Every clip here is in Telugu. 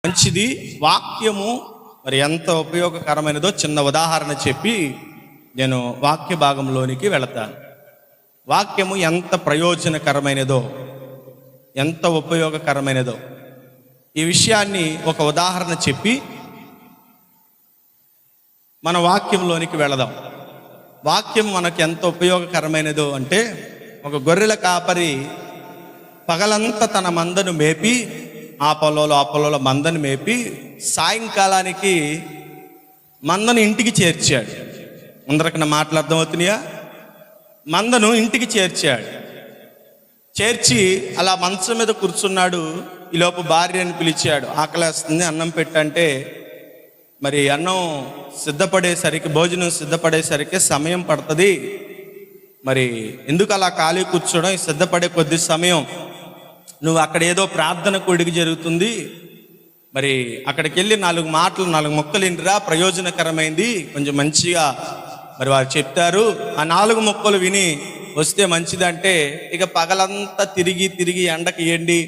మంచిది. వాక్యము మరి ఎంత ఉపయోగకరమైనదో చిన్న ఉదాహరణ చెప్పి నేను వాక్య భాగంలోనికి వెళతాను. వాక్యము ఎంత ప్రయోజనకరమైనదో, ఎంత ఉపయోగకరమైనదో ఈ విషయాన్ని ఒక ఉదాహరణ చెప్పి మన వాక్యంలోనికి వెళదాం. వాక్యం మనకు ఎంత ఉపయోగకరమైనదో అంటే, ఒక గొర్రెల కాపరి పగలంతా తన మందను మేపి ఆ పొలంలో మందను మేపి సాయంకాలానికి మందను ఇంటికి చేర్చాడు. అందరికి నా మాటలు అర్థమవుతున్నాయా? మందను ఇంటికి చేర్చాడు. చేర్చి అలా మంచం మీద కూర్చున్నాడు. ఈలోపు భార్యని పిలిచాడు. ఆకలేస్తుంది, అన్నం పెట్టంటే మరి అన్నం సిద్ధపడేసరికి, భోజనం సిద్ధపడేసరికి సమయం పడుతుంది. మరి ఎందుకు అలా ఖాళీ కూర్చోవడం? సిద్ధపడే కొద్ది సమయం నువ్వు అక్కడ ఏదో ప్రార్థన కూడిక జరుగుతుంది, మరి అక్కడికి వెళ్ళి 4 మొక్కలు ఇంటిరా, ప్రయోజనకరమైంది, కొంచెం మంచిగా మరి వారు చెప్తారు. ఆ 4 మొక్కలు విని వస్తే మంచిదంటే, ఇక పగలంతా తిరిగి ఎండకి ఎండి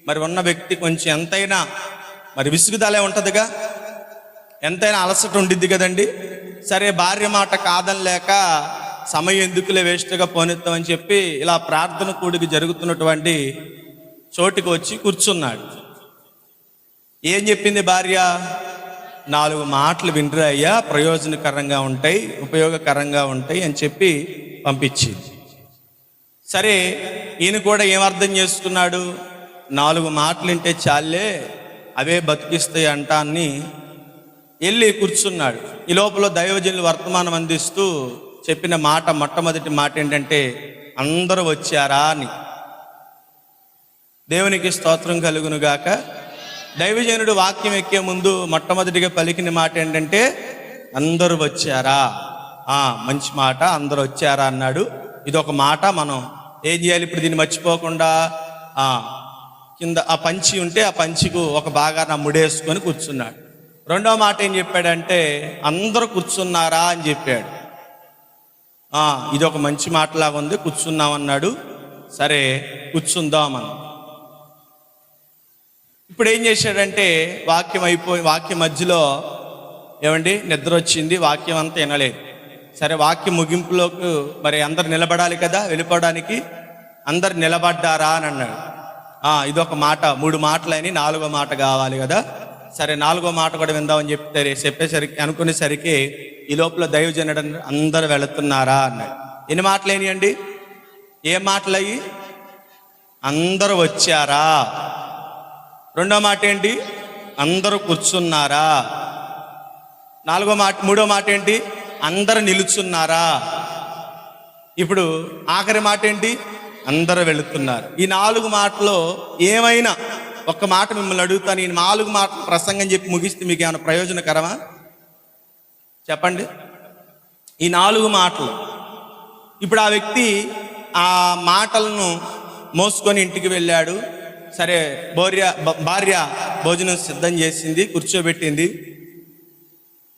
మరి ఉన్న వ్యక్తి కొంచెం ఎంతైనా మరి విసుగుదలే ఉంటుందిగా, ఎంతైనా అలసట ఉండిద్ది కదండి. సరే, భార్య మాట కాదనిలేక సమయం ఎందుకులే వేస్ట్గా పోనెత్తామని చెప్పి ఇలా ప్రార్థన కూడిక జరుగుతున్నటువంటి చోటుకి వచ్చి కూర్చున్నాడు. ఏం చెప్పింది భార్య? 4 మాటలు వింటురా అయ్యా, ప్రయోజనకరంగా ఉంటాయి, ఉపయోగకరంగా ఉంటాయి అని చెప్పి పంపించింది. సరే, ఈయన కూడా ఏం అర్థం చేసుకున్నాడు? 4 మాటలు వింటే చాలే, అవే బతికిస్తాయి అంటాన్ని వెళ్ళి కూర్చున్నాడు. ఈ లోపల దైవజనులు వర్తమానం అందిస్తూ చెప్పిన మాట, మొట్టమొదటి మాట ఏంటంటే, అందరూ వచ్చారా అని. దేవునికి స్తోత్రం కలుగును గాక. దైవజనుడు వాక్యం ఎక్కే ముందు మొట్టమొదటిగా పలికిన మాట ఏంటంటే, అందరూ వచ్చారా. మంచి మాట, అందరూ వచ్చారా అన్నాడు. ఇదొక మాట. మనం ఏం చేయాలి ఇప్పుడు? దీన్ని మర్చిపోకుండా కింద ఆ పంచి ఉంటే ఆ పంచికు ఒక భాగాన్ని ముడేసుకొని కూర్చున్నాడు. రెండవ మాట ఏం చెప్పాడంటే, అందరూ కూర్చున్నారా అని చెప్పాడు. ఇది ఒక మంచి మాటలాగా ఉంది, కూర్చున్నామన్నాడు. సరే, కూర్చుందామని. ఇప్పుడు ఏం చేశాడంటే, వాక్యం మధ్యలో ఏమండి నిద్ర వచ్చింది, వాక్యం అంతా వినలేదు. సరే, వాక్యం ముగింపులోకి మరి అందరు నిలబడాలి కదా వెళ్ళిపోవడానికి. అందరు నిలబడ్డారా అని అన్నాడు. ఇదొక మాట. 3 మాటలని 4వ మాట కావాలి కదా. సరే, 4వ మాట కూడా విందామని చెప్పేసరికి అనుకునేసరికి ఈ లోపల దైవజనుడు అందరు వెళుతున్నారా అన్నాడు. ఎన్ని మాటలు అయినాయండి? ఏ మాటలు అయ్యి? అందరూ వచ్చారా. రెండో మాట ఏంటి? అందరూ కూర్చున్నారా. 3వ మాట ఏంటి? అందరూ నిలుచున్నారా. ఇప్పుడు ఆఖరి మాట ఏంటి? అందరూ వెళుతున్నారు. ఈ 4 మాటలో ఏమైనా ఒక్క మాట మిమ్మల్ని అడుగుతాను. ఈ 4 మాటలు ప్రసంగం చెప్పి ముగిస్తే మీకు ఏమైనా ప్రయోజనకరమా? చెప్పండి. ఈ 4 మాటలు. ఇప్పుడు ఆ వ్యక్తి ఆ మాటలను మోసుకొని ఇంటికి వెళ్ళాడు. సరే, భార్య భోజనం సిద్ధం చేసింది, కూర్చోబెట్టింది.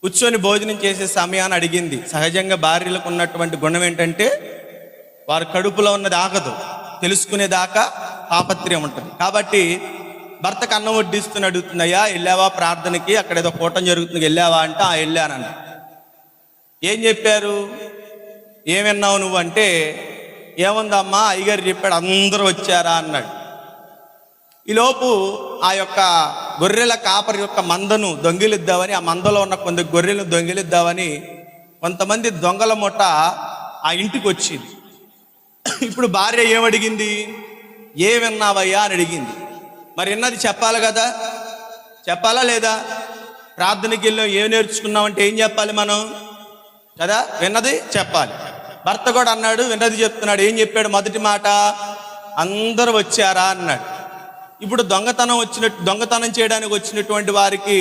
కూర్చొని భోజనం చేసే సమయాన్ని అడిగింది. సహజంగా భార్యలకు ఉన్నటువంటి గుణం ఏంటంటే, వారి కడుపులో ఉన్నది ఆగదు, తెలుసుకునేదాకా తాపత్రయం ఉంటుంది. కాబట్టి భర్తకు అన్నం వడ్డిస్తుని అడుగుతున్నాయా, వెళ్ళావా ప్రార్థనకి, అక్కడ ఏదో కూటం జరుగుతుంది, వెళ్ళావా అంటే వెళ్ళానన్న. ఏం చెప్పారు? ఏం విన్నావు నువ్వు అంటే, ఏముందమ్మా, అయ్యగారు చెప్పాడు అందరూ వచ్చారా అన్నాడు. ఈలోపు ఆ యొక్క గొర్రెల కాపరి యొక్క మందను దొంగిలిద్దామని, ఆ మందలో ఉన్న కొంత గొర్రెలను దొంగిలిద్దామని కొంతమంది దొంగల ముఠ ఆ ఇంటికి వచ్చింది. ఇప్పుడు భార్య ఏమడిగింది? ఏ విన్నావయ్యా అని అడిగింది. మరి విన్నది చెప్పాలి కదా, చెప్పాలా లేదా? ప్రార్థనకి వెళ్ళి ఏం నేర్చుకున్నామంటే ఏం చెప్పాలి మనం కదా? విన్నది చెప్పాలి. భర్త కూడా అన్నాడు, విన్నది చెప్తున్నాడు. ఏం చెప్పాడు? మొదటి మాట అందరూ వచ్చారా అన్నాడు. ఇప్పుడు దొంగతనం చేయడానికి వచ్చినటువంటి వారికి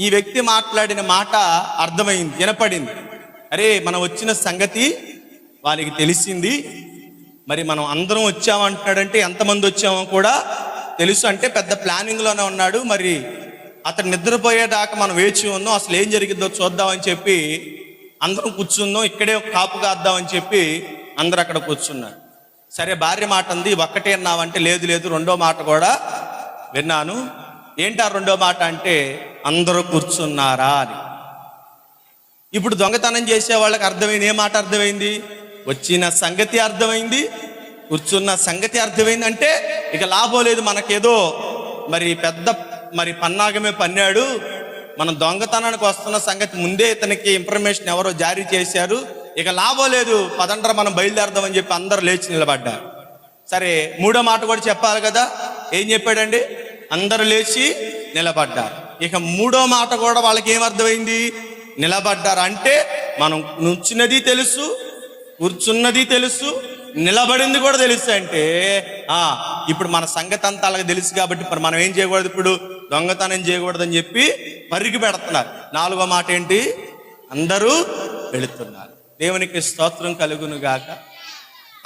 ఈ వ్యక్తి మాట్లాడిన మాట అర్థమైంది, వినపడింది. అరే, మనం వచ్చిన సంగతి వారికి తెలిసింది. మరి మనం అందరం వచ్చామంటున్నాడంటే ఎంతమంది వచ్చామో కూడా తెలుసు. అంటే పెద్ద ప్లానింగ్లోనే ఉన్నాడు. మరి అతను నిద్రపోయేదాకా మనం వేచి ఉన్నాం, అసలు ఏం జరిగిద్దో చూద్దామని చెప్పి అందరం కూర్చుందాం, ఇక్కడే కాపు కాద్దామని చెప్పి అందరు అక్కడ కూర్చున్నారు. సరే, భార్య మాట అంది, ఒక్కటే అన్నావంటే లేదు, రెండో మాట కూడా విన్నాను. ఏంటి ఆ రెండో మాట అంటే అందరూ కూర్చున్నారా అని. ఇప్పుడు దొంగతనం చేసే వాళ్ళకి అర్థమైంది. ఏ మాట అర్థమైంది? వచ్చిన సంగతి అర్థమైంది, కూర్చున్న సంగతి అర్థమైంది. అంటే ఇక లాభం లేదు, మనకేదో పెద్ద పన్నాగమే పన్నాడు, మనం దొంగతనానికి వస్తున్న సంగతి ముందే ఇతనికి ఇన్ఫర్మేషన్ ఎవరో జారీ చేశారు, ఇక లాభం లేదు, పదండ్ర మనం బయలుదేరదామని చెప్పి అందరూ లేచి నిలబడ్డారు. సరే, మూడో మాట కూడా చెప్పాలి కదా. ఏం చెప్పాడండి? అందరూ లేచి నిలబడ్డారు. ఇక మూడో మాట కూడా వాళ్ళకి ఏమర్థమైంది? నిలబడ్డారు అంటే మనం నుంచున్నది తెలుసు, కూర్చున్నది తెలుసు, నిలబడింది కూడా తెలుసు. అంటే ఇప్పుడు మన సంగతి అంతా అలాగే తెలుసు కాబట్టి మరి మనం ఏం చేయకూడదు? ఇప్పుడు దొంగతనం చేయకూడదని చెప్పి పరికి పెడుతున్నారు. నాలుగో మాట ఏంటి? అందరూ వెళుతున్నారు. దేవునికి స్తోత్రం కలుగును గాక.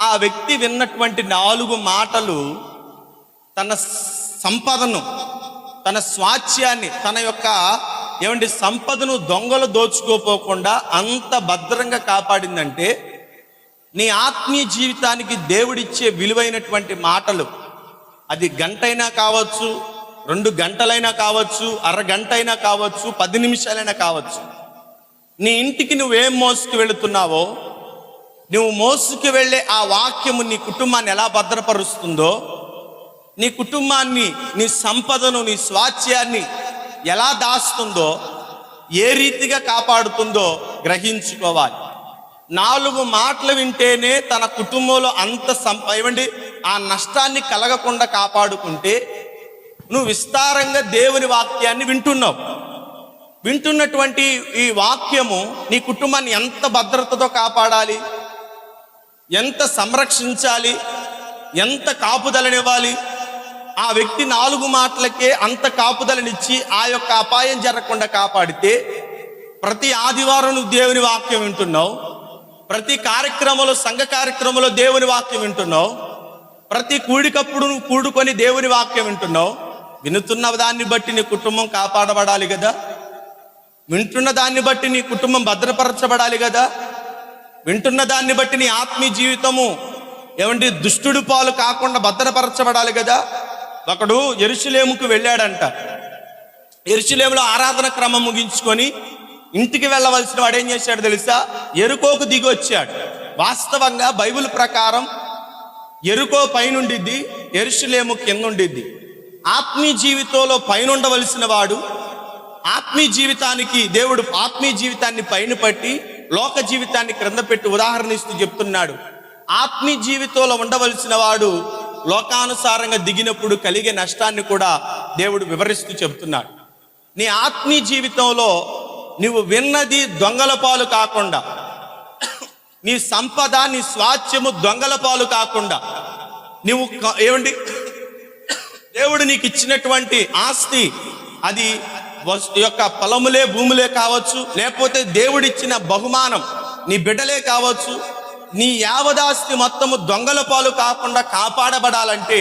ఆ వ్యక్తి విన్నటువంటి 4 మాటలు తన సంపదను, తన స్వాస్థ్యాన్ని, తన యొక్క సంపదను దొంగలు దోచుకోపోకుండా అంత భద్రంగా కాపాడిందంటే, నీ ఆత్మీయ జీవితానికి దేవుడిచ్చే విలువైనటువంటి మాటలు, అది గంటైనా కావచ్చు, 2 గంటలైనా కావచ్చు, అరగంట అయినా కావచ్చు, 10 నిమిషాలైనా కావచ్చు. నీ ఇంటికి నువ్వేం మోసుకు వెళుతున్నావో, నువ్వు మోసుకు వెళ్ళే ఆ వాక్యము నీ కుటుంబాన్ని ఎలా భద్రపరుస్తుందో, నీ కుటుంబాన్ని, నీ సంపదను, నీ స్వాస్థ్యాన్ని ఎలా దాస్తుందో, ఏ రీతిగా కాపాడుతుందో గ్రహించుకోవాలి. 4 మాటలు వింటేనే తన కుటుంబంలో అంత ఆ నష్టాన్ని కలగకుండా కాపాడుకుంటే, నువ్వు విస్తారంగా దేవుని వాక్యాన్ని వింటున్నావు. వింటున్నటువంటి ఈ వాక్యము నీ కుటుంబాన్ని ఎంత భద్రతతో కాపాడాలి, ఎంత సంరక్షించాలి, ఎంత కాపుదలనివ్వాలి. ఆ వ్యక్తి 4 మాటలకే అంత కాపుదలనిచ్చి ఆ యొక్క అపాయం జరగకుండా కాపాడితే, ప్రతి ఆదివారం నువ్వు దేవుని వాక్యం వింటున్నావు, ప్రతి కార్యక్రమంలో, సంఘ కార్యక్రమంలో దేవుని వాక్యం వింటున్నావు, ప్రతి కూడికప్పుడు నువ్వు కూడుకొని దేవుని వాక్యం వింటున్నావు. వినుతున్న దాన్ని బట్టి నీ కుటుంబం కాపాడబడాలి కదా, వింటున్న దాన్ని బట్టి నీ కుటుంబం భద్రపరచబడాలి కదా, వింటున్న దాన్ని బట్టి నీ ఆత్మీయ జీవితము దుష్టుడి పాలు కాకుండా భద్రపరచబడాలి కదా. ఒకడు యెరూషలేముకు వెళ్ళాడంట. యెరూషలేములో ఆరాధన క్రమం ముగించుకొని ఇంటికి వెళ్ళవలసిన వాడు ఏం చేశాడు తెలుసా? యెరికోకు దిగి వచ్చాడు. వాస్తవంగా బైబిల్ ప్రకారం యెరికో పైనుండిద్ది, యెరూషలేము కింద ఉండిద్ది. ఆత్మీయ జీవితంలో పైన ఉండవలసిన వాడు, ఆత్మీయ జీవితానికి దేవుడు ఆత్మీయ జీవితాన్ని పైన పట్టి లోక జీవితాన్ని క్రింద పెట్టి ఉదాహరణ ఇస్తూ చెప్తున్నాడు. ఆత్మీయ జీవితంలో ఉండవలసిన వాడు లోకానుసారంగా దిగినప్పుడు కలిగే నష్టాన్ని కూడా దేవుడు వివరిస్తూ చెబుతున్నాడు. నీ ఆత్మీయ జీవితంలో నువ్వు విన్నది దొంగల పాలు కాకుండా, నీ సంపద, నీ స్వాస్థ్యము దొంగల పాలు కాకుండా, నువ్వు దేవుడు నీకు ఇచ్చినటువంటి ఆస్తి, అది యొక్క పొలములే, భూములే కావచ్చు, లేకపోతే దేవుడిచ్చిన బహుమానం నీ బిడ్డలే కావచ్చు, నీ యావదాస్తి మొత్తము దొంగల పాలు కాకుండా కాపాడబడాలంటే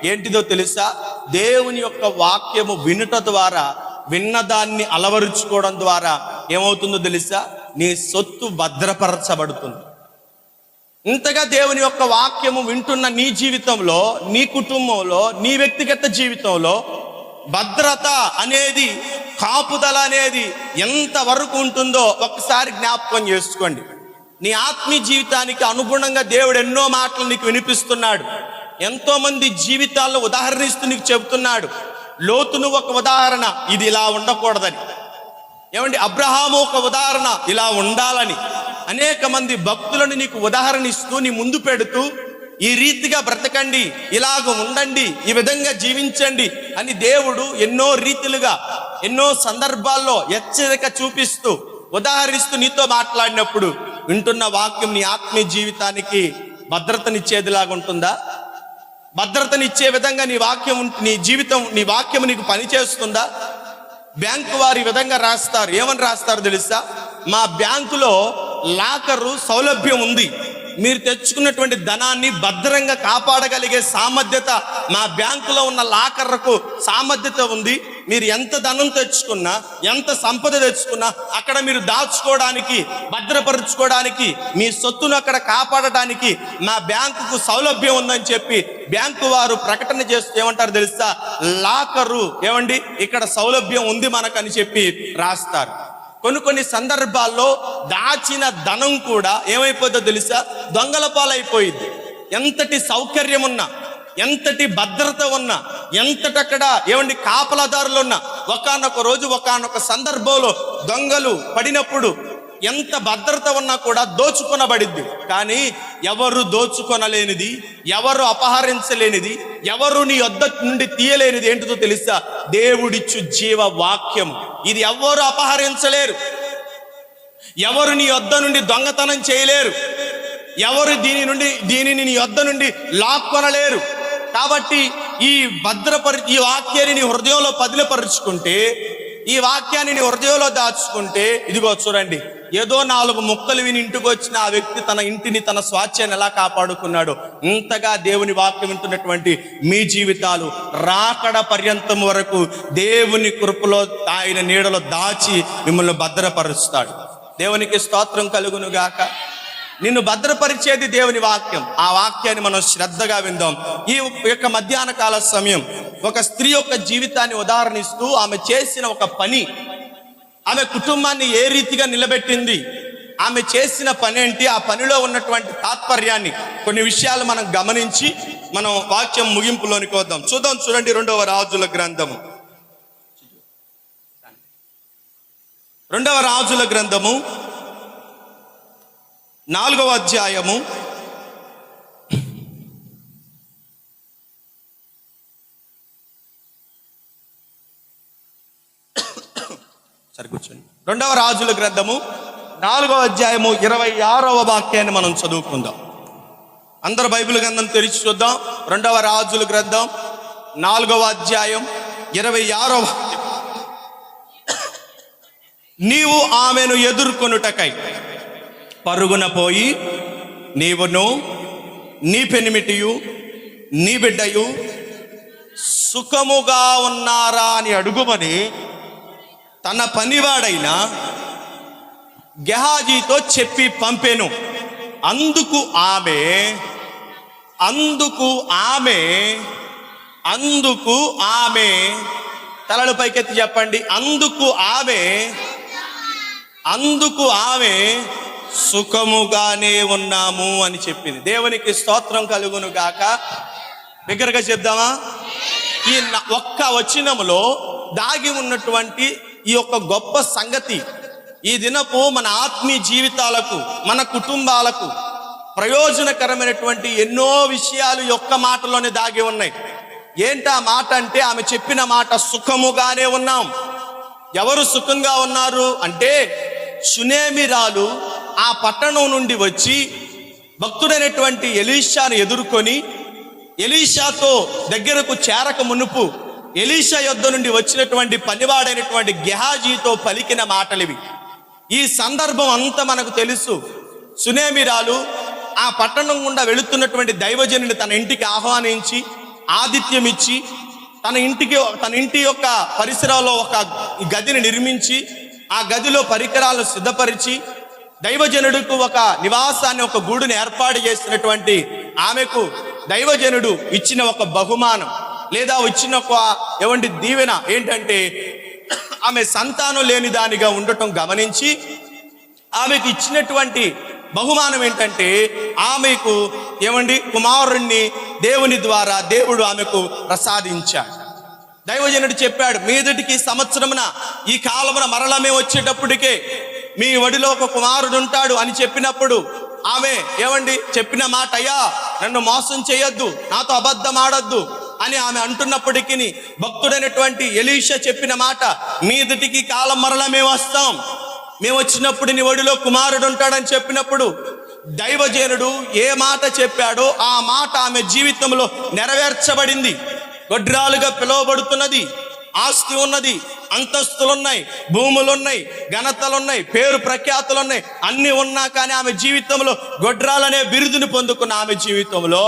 ఏంటిదో తెలుసా? దేవుని యొక్క వాక్యము వినుట ద్వారా, విన్నదాన్ని అలవరుచుకోవడం ద్వారా ఏమవుతుందో తెలుసా? నీ సొత్తు భద్రపరచబడుతుంది. ఇంతగా దేవుని యొక్క వాక్యము వింటున్న నీ జీవితంలో, నీ కుటుంబంలో, నీ వ్యక్తిగత జీవితంలో భద్రత అనేది, కాపుదల అనేది ఎంతవరకు ఉంటుందో ఒక్కసారి జ్ఞాపకం చేసుకోండి. నీ ఆత్మీయ జీవితానికి అనుగుణంగా దేవుడు ఎన్నో మాటలు నీకు వినిపిస్తున్నాడు. ఎంతో మంది జీవితాల్లో ఉదాహరణ ఇస్తూ నీకు చెబుతున్నాడు. లోతును ఒక ఉదాహరణ, ఇది ఇలా ఉండకూడదని. అబ్రహాము ఒక ఉదాహరణ, ఇలా ఉండాలని. అనేక మంది భక్తులను నీకు ఉదాహరణ ఇస్తూ నీ ముందు పెడుతూ, ఈ రీతిగా బ్రతకండి, ఇలాగ ఉండండి, ఈ విధంగా జీవించండి అని దేవుడు ఎన్నో రీతిలుగా, ఎన్నో సందర్భాల్లో హెచ్చరిక చూపిస్తూ, ఉదాహరిస్తూ నీతో మాట్లాడినప్పుడు వింటున్న వాక్యం నీ ఆత్మీయ జీవితానికి భద్రతనిచ్చేదిలాగా ఉంటుందా? భద్రతనిచ్చే విధంగా నీ వాక్యం, నీ జీవితం, నీ వాక్యం నీకు పనిచేస్తుందా? బ్యాంకు వారు ఈ విధంగా రాస్తారు. ఏమని రాస్తారు తెలుసా? మా బ్యాంకులో లాకరు సౌలభ్యం ఉంది, మీరు తెచ్చుకున్నటువంటి ధనాన్ని భద్రంగా కాపాడగలిగే సామర్థ్యత మా బ్యాంకులో ఉన్న లాకర్లకు సామర్థ్యత ఉంది. మీరు ఎంత ధనం తెచ్చుకున్నా, ఎంత సంపద తెచ్చుకున్నా అక్కడ మీరు దాచుకోవడానికి, భద్రపరుచుకోవడానికి, మీ సొత్తును అక్కడ కాపాడడానికి మా బ్యాంకుకు సౌలభ్యం ఉందని చెప్పి బ్యాంకు వారు ప్రకటన చేస్తూ ఏమంటారు తెలుసా? లాకరు ఏమండి ఇక్కడ సౌలభ్యం ఉంది మనకని చెప్పి రాస్తారు. కొన్ని సందర్భాల్లో దాచిన ధనం కూడా ఏమైపోతుందో తెలుసా? దొంగల పాలైపోయింది. ఎంతటి సౌకర్యం ఉన్నా, ఎంతటి భద్రత ఉన్నా, ఎంతటక్కడ ఏమండి కాపలాదారులు ఉన్నా, ఒకానొక రోజు ఒకానొక సందర్భంలో దొంగలు పడినప్పుడు ఎంత భద్రత ఉన్నా కూడా దోచుకొనబడిద్ది. కానీ ఎవరు దోచుకొనలేనిది, ఎవరు అపహరించలేనిది, ఎవరు నీ వద్ద నుండి తీయలేనిది ఏంటిదో తెలుసా? దేవుడిచ్చు జీవ వాక్యం. ఇది ఎవరు అపహరించలేరు, ఎవరు నీ వద్ద నుండి దొంగతనం చేయలేరు, ఎవరు దీనిని నీ వద్ద నుండి లాక్కొనలేరు. కాబట్టి ఈ వాక్యాన్ని నీ హృదయంలో పదిలపరుచుకుంటే, ఈ వాక్యాన్ని నీ హృదయంలో దాచుకుంటే, ఇదిగో చూడండి, ఏదో 4 ముక్కలు విని ఇంటికి వచ్చిన ఆ వ్యక్తి తన ఇంటిని, తన స్వాస్థ్యాన్ని ఎలా కాపాడుకున్నాడు, ఇంతగా దేవుని వాక్యం వింటున్నటువంటి మీ జీవితాలు రాకడ పర్యంతం వరకు దేవుని కృపలో, ఆయన నీడలో దాచి మిమ్మల్ని భద్రపరుస్తాడు. దేవునికి స్తోత్రం కలుగును గాక. నిన్ను భద్రపరిచేది దేవుని వాక్యం. ఆ వాక్యాన్ని మనం శ్రద్ధగా విందాం. ఈ యొక్క మధ్యాహ్న కాల సమయం ఒక స్త్రీ యొక్క జీవితాన్ని ఉదాహరణిస్తూ ఆమె చేసిన ఒక పని, ఆమె కుటుంబాన్ని ఏ రీతిగా నిలబెట్టింది, ఆమె చేసిన పని ఏంటి, ఆ పనిలో ఉన్నటువంటి తాత్పర్యాన్ని, కొన్ని విషయాలు మనం గమనించి మనం వాక్యం ముగింపులోనికి వద్దాం. చూడండి 2వ రాజుల గ్రంథము, 2వ రాజుల గ్రంథము 4వ అధ్యాయము 2వ రాజుల గ్రంథము 4వ అధ్యాయము 26వ వాక్యాన్ని మనం చదువుకుందాం. అందరు బైబిల్ గ్రంథం తెరిచి చూద్దాం. 2వ రాజుల గ్రంథం 4వ అధ్యాయం 26వ వాక్యం. నీవు ఆమెను ఎదుర్కొనుటకై పరుగున పోయి నీవును నీ పెనిమిటియు నీ బిడ్డయు సుఖముగా ఉన్నారా అని అడుగుమని తన పనివాడైన గెహాజీతో చెప్పి పంపెను. అందుకు ఆమె తలలు పైకెత్తి చెప్పండి. అందుకు ఆమె సుఖముగానే ఉన్నాము అని చెప్పింది. దేవునికి స్తోత్రం కలుగును గాక. దగ్గరగా చెప్దామా? ఈ ఒక్క వచనములో దాగి ఉన్నటువంటి ఈ యొక్క గొప్ప సంగతి ఈ దినపు మన ఆత్మీయ జీవితాలకు, మన కుటుంబాలకు ప్రయోజనకరమైనటువంటి ఎన్నో విషయాలు ఈ ఒక్క మాటలోనే దాగి ఉన్నాయి. ఏంటా మాట అంటే, ఆమె చెప్పిన మాట సుఖముగానే ఉన్నాం. ఎవరు సుఖంగా ఉన్నారు అంటే, షునేమిరాలు ఆ పట్టణం నుండి వచ్చి భక్తుడైనటువంటి ఎలీషాను ఎదుర్కొని, ఎలీషాతో దగ్గరకు చేరక మునుపు ఎలీషా యొద్ద నుండి వచ్చినటువంటి పనివాడైనటువంటి గెహాజీతో పలికిన మాటలివి. ఈ సందర్భం అంతా మనకు తెలుసు. షునేమిరాలు ఆ పట్టణం గుండా వెళుతున్నటువంటి దైవజనుని తన ఇంటికి ఆహ్వానించి ఆతిథ్యం ఇచ్చి, తన ఇంటి యొక్క పరిసరాల్లో ఒక గదిని నిర్మించి, ఆ గదిలో పరికరాలను సిద్ధపరిచి, దైవజనుడికి ఒక నివాసాన్ని, ఒక గూడుని ఏర్పాటు చేసినటువంటి ఆమెకు దైవజనుడు ఇచ్చిన ఒక బహుమానం లేదా ఇచ్చిన ఒక దీవెన ఏంటంటే, ఆమె సంతానం లేని దానిగా ఉండటం గమనించి ఆమెకు ఇచ్చినటువంటి బహుమానం ఏంటంటే, ఆమెకు కుమారుణ్ణి దేవుని ద్వారా దేవుడు ఆమెకు ప్రసాదించాడు. దైవజనుడు చెప్పాడు, మీదటికి సంవత్సరమున ఈ కాలమున మరలా మేము వచ్చేటప్పటికే మీ ఒడిలో ఒక కుమారుడు ఉంటాడు అని చెప్పినప్పుడు ఆమె చెప్పిన మాట, అయ్యా నన్ను మోసం చేయొద్దు, నాతో అబద్ధం ఆడొద్దు అని ఆమె అంటున్నప్పటికీ భక్తుడైనటువంటి ఎలీషా చెప్పిన మాట, మీదటికి కాలం మరలా మేము వస్తాం, మేము వచ్చినప్పుడు నీ ఒడిలో కుమారుడు ఉంటాడని చెప్పినప్పుడు దైవజనుడు ఏ మాట చెప్పాడో ఆ మాట ఆమె జీవితంలో నెరవేర్చబడింది. గొడ్రాలుగా పిలువబడుతున్నది, ఆస్తి ఉన్నది, అంతస్తులున్నాయి, భూములున్నాయి, ఘనతలున్నాయి, పేరు ప్రఖ్యాతులున్నాయి, అన్ని ఉన్నా కానీ ఆమె జీవితంలో గొడ్రాలనే బిరుదుని పొందుకున్న ఆమె జీవితంలో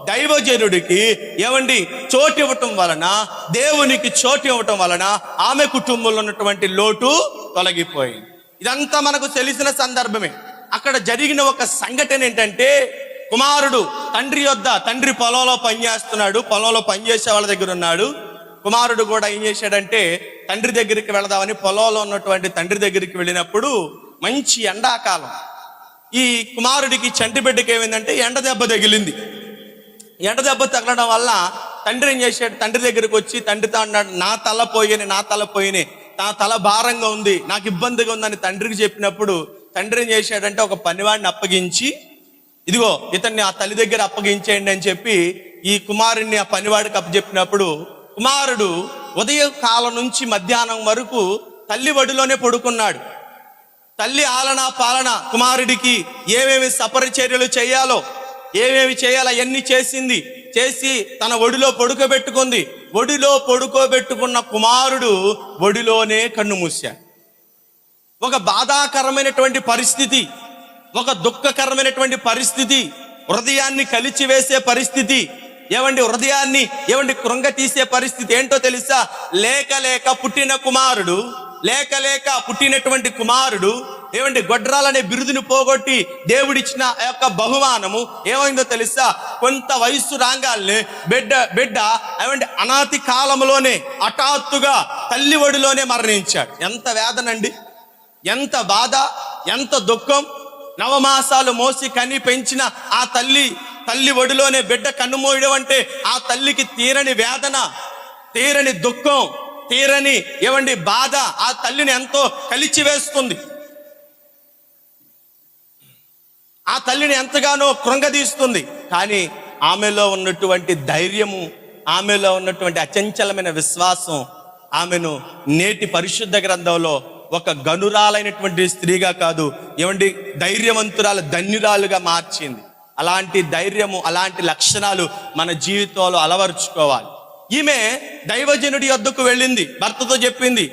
దైవజనుడికి ఏమండి చోటు ఇవ్వటం వలన, దేవునికి చోటు ఇవ్వటం వలన ఆమె కుటుంబంలో ఉన్నటువంటి లోటు తొలగిపోయింది. ఇదంతా మనకు తెలిసిన సందర్భమే. అక్కడ జరిగిన ఒక సంఘటన ఏంటంటే, కుమారుడు తండ్రి పొలంలో పనిచేస్తున్నాడు, పొలంలో పనిచేసే వాళ్ళ దగ్గర ఉన్నాడు. కుమారుడు కూడా ఏం చేశాడంటే తండ్రి దగ్గరికి వెళదామని పొలంలో ఉన్నటువంటి తండ్రి దగ్గరికి వెళ్ళినప్పుడు మంచి ఎండాకాలం. ఈ కుమారుడికి చంటి బిడ్డకి ఏమైందంటే ఎండ దెబ్బ తగిలింది. ఎండ దెబ్బ తగలడం వల్ల తండ్రి ఏం చేశాడు, తండ్రి దగ్గరికి వచ్చి తండ్రితో అన్నాడు, నా తల పోయినాయి, నా తల భారంగా ఉంది, నాకు ఇబ్బందిగా ఉందని తండ్రికి చెప్పినప్పుడు తండ్రి ఏం చేశాడంటే ఒక పనివాడిని అప్పగించి, ఇదిగో ఇతన్ని ఆ తల్లి దగ్గర అప్పగించేయండి అని చెప్పి ఈ కుమారుడిని ఆ పనివాడికి అప్పచెప్పినప్పుడు కుమారుడు ఉదయం కాలం నుంచి మధ్యాహ్నం వరకు తల్లి ఒడిలోనే పడుకున్నాడు. తల్లి ఆలనా పాలన కుమారుడికి ఏమేమి సపరిచర్యలు చేయాలో అవన్నీ చేసి తన ఒడిలో పడుకోబెట్టుకుంది. ఒడిలో పడుకోబెట్టుకున్న కుమారుడు ఒడిలోనే కన్ను మూశాడు. ఒక బాధాకరమైనటువంటి పరిస్థితి, ఒక దుఃఖకరమైనటువంటి పరిస్థితి, హృదయాన్ని కలిచివేసే పరిస్థితి, హృదయాన్ని కృంగ తీసే పరిస్థితి ఏంటో తెలుసా? లేక పుట్టినటువంటి కుమారుడు గొడ్రాలనే బిరుదుని పోగొట్టి దేవుడిచ్చిన ఆ యొక్క బహుమానము ఏమైందో తెలుసా? కొంత వయస్సు రాగాల్ని బిడ్డ అనాతి కాలంలోనే హఠాత్తుగా తల్లి ఒడిలోనే మరణించాడు. ఎంత వేదనండి, ఎంత బాధ, ఎంత దుఃఖం. నవమాసాలు మోసి కని పెంచిన ఆ తల్లి ఒడిలోనే బిడ్డ కన్నుమూయడం అంటే ఆ తల్లికి తీరని వేదన, తీరని దుఃఖం, తీరని బాధ ఆ తల్లిని ఎంతో కలిచివేస్తుంది. ఆ తల్లిని ఎంతగానో కృంగదీస్తుంది. కానీ ఆమెలో ఉన్నటువంటి ధైర్యము, ఆమెలో ఉన్నటువంటి అచంచలమైన విశ్వాసం ఆమెను నేటి పరిశుద్ధ గ్రంథంలో ఒక గనురాలైనటువంటి స్త్రీగా కాదు, ధైర్యవంతురాలు, ధన్యురాలుగా మార్చింది. అలాంటి ధైర్యము, అలాంటి లక్షణాలు మన జీవితంలో అలవరుచుకోవాలి. ఈమె దైవజనుడి వద్దకు వెళ్ళింది, భర్తతో చెప్పింది,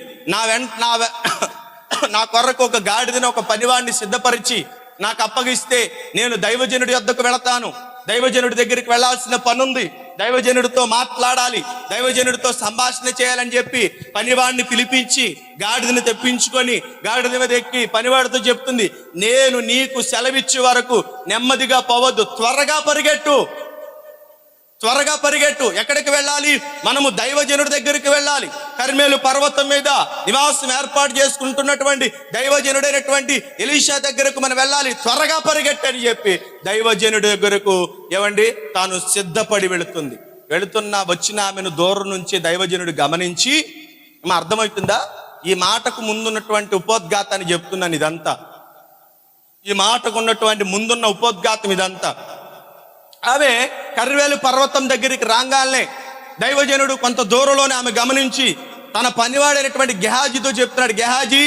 నా కొరకు ఒక గాడిదని ఒక పనివాడిని సిద్ధపరిచి నాకు అప్పగిస్తే నేను దైవజనుడి వద్దకు వెళతాను. దైవజనుడి దగ్గరికి వెళ్లాల్సిన పనుంది, దైవజనుడితో మాట్లాడాలి, దైవజనుడితో సంభాషణ చేయాలని చెప్పి పనివాడిని పిలిపించి గాడిదని తెప్పించుకొని గాడిద మీద ఎక్కి పనివాడితో చెప్తుంది, నేను నీకు సెలవిచ్చే వరకు నెమ్మదిగా పోవద్దు, త్వరగా పరిగెట్టు. ఎక్కడికి వెళ్ళాలి? మనము దైవజనుడి దగ్గరికి వెళ్ళాలి. కర్మేలు పర్వతం మీద నివాసం ఏర్పాటు చేసుకుంటున్నటువంటి దైవజనుడైనటువంటి ఎలీషా దగ్గరకు మనం వెళ్ళాలి, త్వరగా పరిగెట్టని చెప్పి దైవజనుడి దగ్గరకు తాను సిద్ధపడి వచ్చిన ఆమెను దూరం నుంచి దైవజనుడు గమనించి, అర్థమవుతుందా? ఈ మాటకు ముందున్నటువంటి ఉపోద్ఘాతాన్ని చెప్తున్నాను. ఇదంతా ఈ మాటకు ఉన్నటువంటి ముందున్న ఉపోద్ఘాతం ఇదంతా. ఆమె కర్వేలు పర్వతం దగ్గరికి రాగానే దైవజనుడు కొంత దూరంలోనే ఆమె గమనించి తన పనివాడైనటువంటి గెహాజీతో చెప్తున్నాడు, గెహాజీ,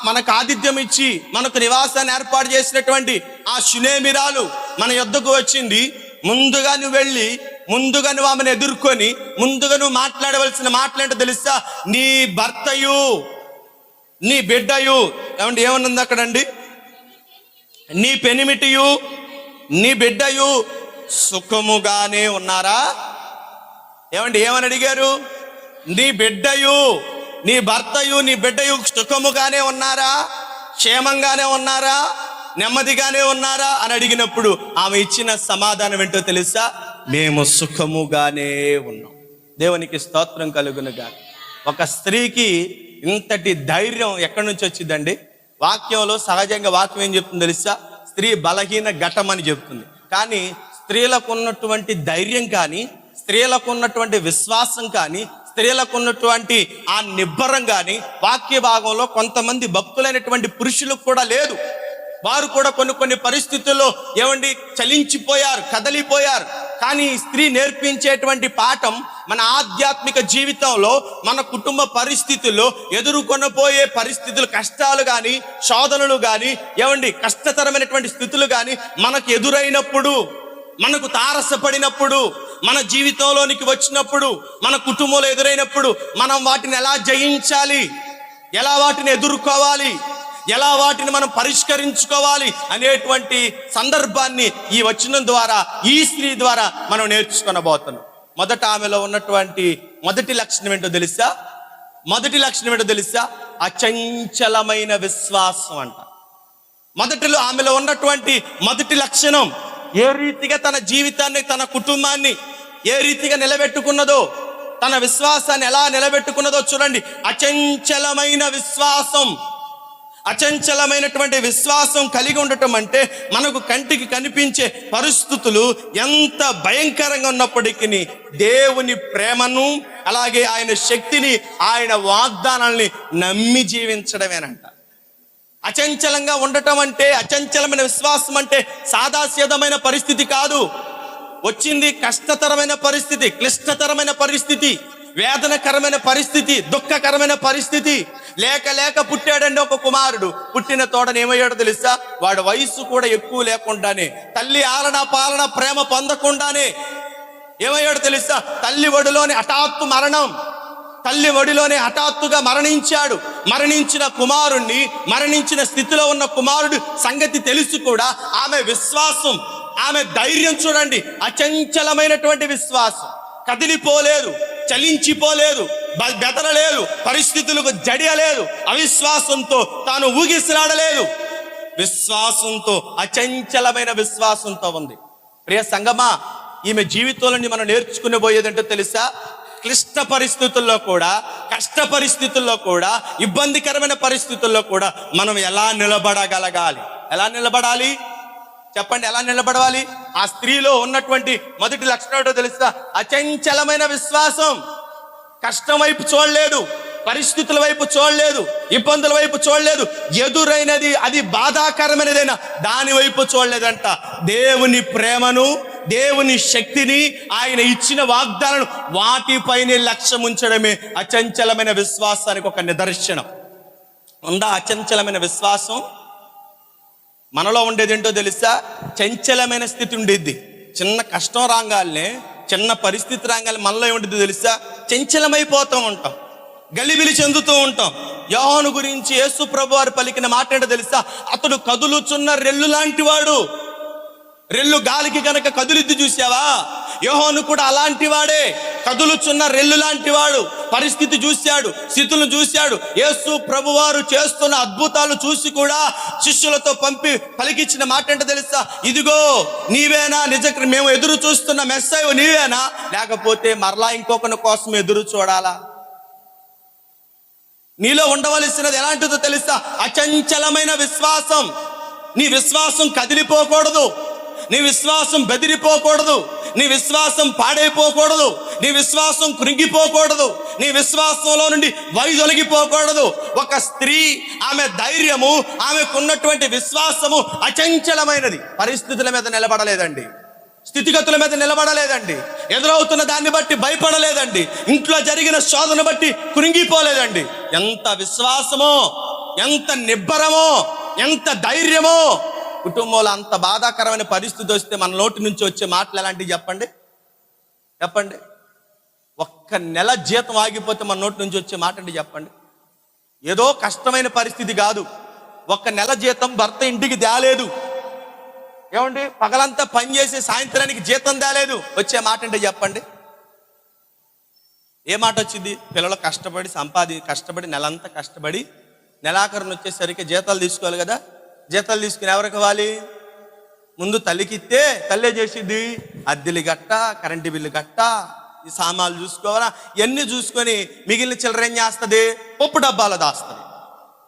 మనకు ఆతిథ్యం ఇచ్చి మనకు నివాసాన్ని ఏర్పాటు చేసినటువంటి ఆ షునేమిరాలు మన యొద్దకు వచ్చింది. ముందుగా నువ్వు వెళ్ళి ముందుగా నువ్వు ఆమెను ఎదుర్కొని ముందుగా నువ్వు మాట్లాడవలసిన మాటలేంటో తెలుసా? నీ భర్తయు నీ బిడ్డయు ఏమన్నది అక్కడండి? నీ పెనిమిటియు నీ బిడ్డయు సుఖముగానే ఉన్నారా? ఏమని అడిగారు? నీ బిడ్డయు నీ భర్తయు నీ బిడ్డయు సుఖముగానే ఉన్నారా, క్షేమంగానే ఉన్నారా, నెమ్మదిగానే ఉన్నారా అని అడిగినప్పుడు ఆమె ఇచ్చిన సమాధానం ఏంటో తెలుసా? మేము సుఖముగానే ఉన్నాం. దేవునికి స్తోత్రం కలుగునుగా. ఒక స్త్రీకి ఇంతటి ధైర్యం ఎక్కడి నుంచి వచ్చిందండి? వాక్యంలో సహజంగా వాక్యం ఏం చెప్తుంది తెలుసా? స్త్రీ బలహీన ఘటం అని చెప్తుంది. కానీ స్త్రీలకు ఉన్నటువంటి ధైర్యం కానీ, స్త్రీలకు ఉన్నటువంటి విశ్వాసం కానీ, స్త్రీలకు ఉన్నటువంటి ఆ నిబ్బరం కానీ వాక్య భాగంలో కొంతమంది భక్తులైనటువంటి పురుషులకు కూడా లేదు. వారు కూడా కొన్ని పరిస్థితుల్లో చలించిపోయారు, కదలిపోయారు. కానీ స్త్రీ నేర్పించేటువంటి పాఠం మన ఆధ్యాత్మిక జీవితంలో, మన కుటుంబ పరిస్థితుల్లో ఎదుర్కొనబోయే పరిస్థితులు, కష్టాలు కానీ, శోధనలు కానీ, కష్టతరమైనటువంటి స్థితులు కానీ మనకు ఎదురైనప్పుడు, మనకు తారసపడినప్పుడు, మన జీవితంలోనికి వచ్చినప్పుడు, మన కుటుంబంలో ఎదురైనప్పుడు మనం వాటిని ఎలా జయించాలి, ఎలా వాటిని ఎదుర్కోవాలి, ఎలా వాటిని మనం పరిష్కరించుకోవాలి అనేటువంటి సందర్భాన్ని ఈ వచనం ద్వారా, ఈ స్త్రీ ద్వారా మనం నేర్చుకొనబోతున్నాం. మొదట ఆమెలో ఉన్నటువంటి మొదటి లక్షణం ఏంటో తెలుసా? మొదటి లక్షణం ఏంటో తెలుసా? అచంచలమైన విశ్వాసం అంట. మొదటిలో ఆమెలో ఉన్నటువంటి మొదటి లక్షణం ఏ రీతిగా తన జీవితాన్ని, తన కుటుంబాన్ని ఏ రీతిగా నిలబెట్టుకున్నదో, తన విశ్వాసాన్ని ఎలా నిలబెట్టుకున్నదో చూడండి. అచంచలమైన విశ్వాసం. అచంచలమైనటువంటి విశ్వాసం కలిగి ఉండటం అంటే మనకు కంటికి కనిపించే పరిస్థితులు ఎంత భయంకరంగా ఉన్నప్పటికీ దేవుని ప్రేమను, అలాగే ఆయన శక్తిని, ఆయన వాగ్దానాల్ని నమ్మి జీవించడమేనంట. అచంచలంగా ఉండటం అంటే, అచంచలమైన విశ్వాసం అంటే సాదాసీదమైన పరిస్థితి కాదు. వచ్చింది కష్టతరమైన పరిస్థితి, క్లిష్టతరమైన పరిస్థితి, వేదనకరమైన పరిస్థితి, దుఃఖకరమైన పరిస్థితి. లేక పుట్టాడండి ఒక కుమారుడు. పుట్టిన తోడని ఏమయ్యాడో తెలుసా? వాడి వయసు కూడా ఎక్కువ లేకుండానే, తల్లి ఆలన పాలన ప్రేమ పొందకుండానే ఏమయ్యాడో తెలుసా? తల్లి ఒడిలోని హఠాత్తు మరణం. తల్లి ఒడిలోనే హఠాత్తుగా మరణించాడు. మరణించిన కుమారుణ్ణి, మరణించిన స్థితిలో ఉన్న కుమారుడు సంగతి తెలుసు కూడా ఆమె విశ్వాసం, ఆమె ధైర్యం చూడండి. అచంచలమైనటువంటి విశ్వాసం. కదిలిపోలేదు, చలించిపోలేదు, బెదరలేదు, పరిస్థితులకు జడియలేదు, అవిశ్వాసంతో తాను ఊగిసలాడలేదు, విశ్వాసంతో, అచంచలమైన విశ్వాసంతో ఉంది. ప్రియ సంగమా, ఈమె జీవితంలో మనం నేర్చుకుని పోయేదంటే తెలుసా? క్లిష్ట పరిస్థితుల్లో కూడా, కష్ట పరిస్థితుల్లో కూడా, ఇబ్బందికరమైన పరిస్థితుల్లో కూడా మనం ఎలా నిలబడగలగాలి? ఎలా నిలబడాలి చెప్పండి? ఎలా నిలబడాలి? ఆ స్త్రీలో ఉన్నటువంటి మొదటి లక్షణం ఏంటో తెలుసా? అచంచలమైన విశ్వాసం. కష్టం వైపు చూడలేదు, పరిస్థితుల వైపు చూడలేదు, ఇబ్బందుల వైపు చూడలేదు, ఎదురైనది అది బాధాకరమైనదైనా దాని వైపు చూడలేదంట. దేవుని ప్రేమను, దేవుని శక్తిని, ఆయన ఇచ్చిన వాగ్దానాలను వాటిపైనే లక్ష్యం ఉంచడమే అచంచలమైన విశ్వాసానికి ఒక నిదర్శనం. ఉందా అచంచలమైన విశ్వాసం? మనలో ఉండేది ఏంటో తెలుసా? చంచలమైన స్థితి ఉండేది. చిన్న కష్టం రాగానే, చిన్న పరిస్థితి రాగానే మనలో ఏముంటుంది తెలుసా? చంచలమైపోతూ ఉంటాం, గలిబిలి చెందుతూ ఉంటాం. యోహాను గురించి యేసు ప్రభు వారు పలికిన మాట ఏంటో తెలుసా? అతడు కదులుచున్న రెల్లు లాంటి వాడు. రెల్లు గాలికి గనక కదులుద్ది, చూసావా? యోహాను కూడా అలాంటి వాడే, కదులుచున్న రెల్లు లాంటి వాడు. పరిస్థితి చూశాడు, స్థితులను చూశాడు. యేసు ప్రభువారు చేస్తున్న అద్భుతాలు చూసి కూడా శిష్యులతో పంపి పలికిచ్చిన మాట ఏంటో తెలుసా? ఇదిగో నీవేనా మేము ఎదురు చూస్తున్న మెస్సయ్య, నీవేనా? లేకపోతే మరలా ఇంకొకరి కోసం ఎదురు చూడాలా? నీలో ఉండవలసినది ఎలాంటిదో తెలుసా? అచంచలమైన విశ్వాసం. నీ విశ్వాసం కదిలిపోకూడదు, నీ విశ్వాసం బెదిరిపోకూడదు, నీ విశ్వాసం పాడైపోకూడదు, నీ విశ్వాసం కృంగిపోకూడదు, నీ విశ్వాసంలో నుండి వైదొలిగిపోకూడదు. ఒక స్త్రీ, ఆమె ధైర్యము, ఆమెకున్నటువంటి విశ్వాసము అచంచలమైనది. పరిస్థితుల మీద నిలబడలేదండి, స్థితిగతుల మీద నిలబడలేదండి, ఎదురవుతున్న దాన్ని బట్టి భయపడలేదండి, ఇంట్లో జరిగిన శోధన బట్టి కృంగిపోలేదండి. ఎంత విశ్వాసమో, ఎంత నిబ్బరమో, ఎంత ధైర్యమో! కుటుంబంలో అంత బాధాకరమైన పరిస్థితి వస్తే మన నోటి నుంచి వచ్చే మాటలు ఎలాంటివి చెప్పండి? ఒక్క నెల జీతం ఆగిపోతే మన నోటి నుంచి వచ్చే మాట అంటే చెప్పండి? ఏదో కష్టమైన పరిస్థితి కాదు, ఒక్క నెల జీతం భర్త ఇంటికి తేలేదు, ఏమండి పగలంతా పనిచేసి సాయంత్రానికి జీతం తేలేదు, వచ్చే మాట అంటే చెప్పండి? ఏ మాట వచ్చింది? పిల్లలు కష్టపడి నెలంతా కష్టపడి నెలాఖరుని వచ్చేసరికి జీతాలు తీసుకోవాలి కదా. జీతాలు తీసుకుని ఎవరికి ఇవ్వాలి? ముందు తల్లికిస్తే తల్లే చేసిద్ది అద్దెలు గట్ట, కరెంటు బిల్లు గట్ట, ఈ సామాన్లు చూసుకోవాలా, ఇవన్నీ చూసుకొని మిగిలిన చిల్లర ఏం చేస్తుంది? పప్పు డబ్బాలో దాస్తుంది.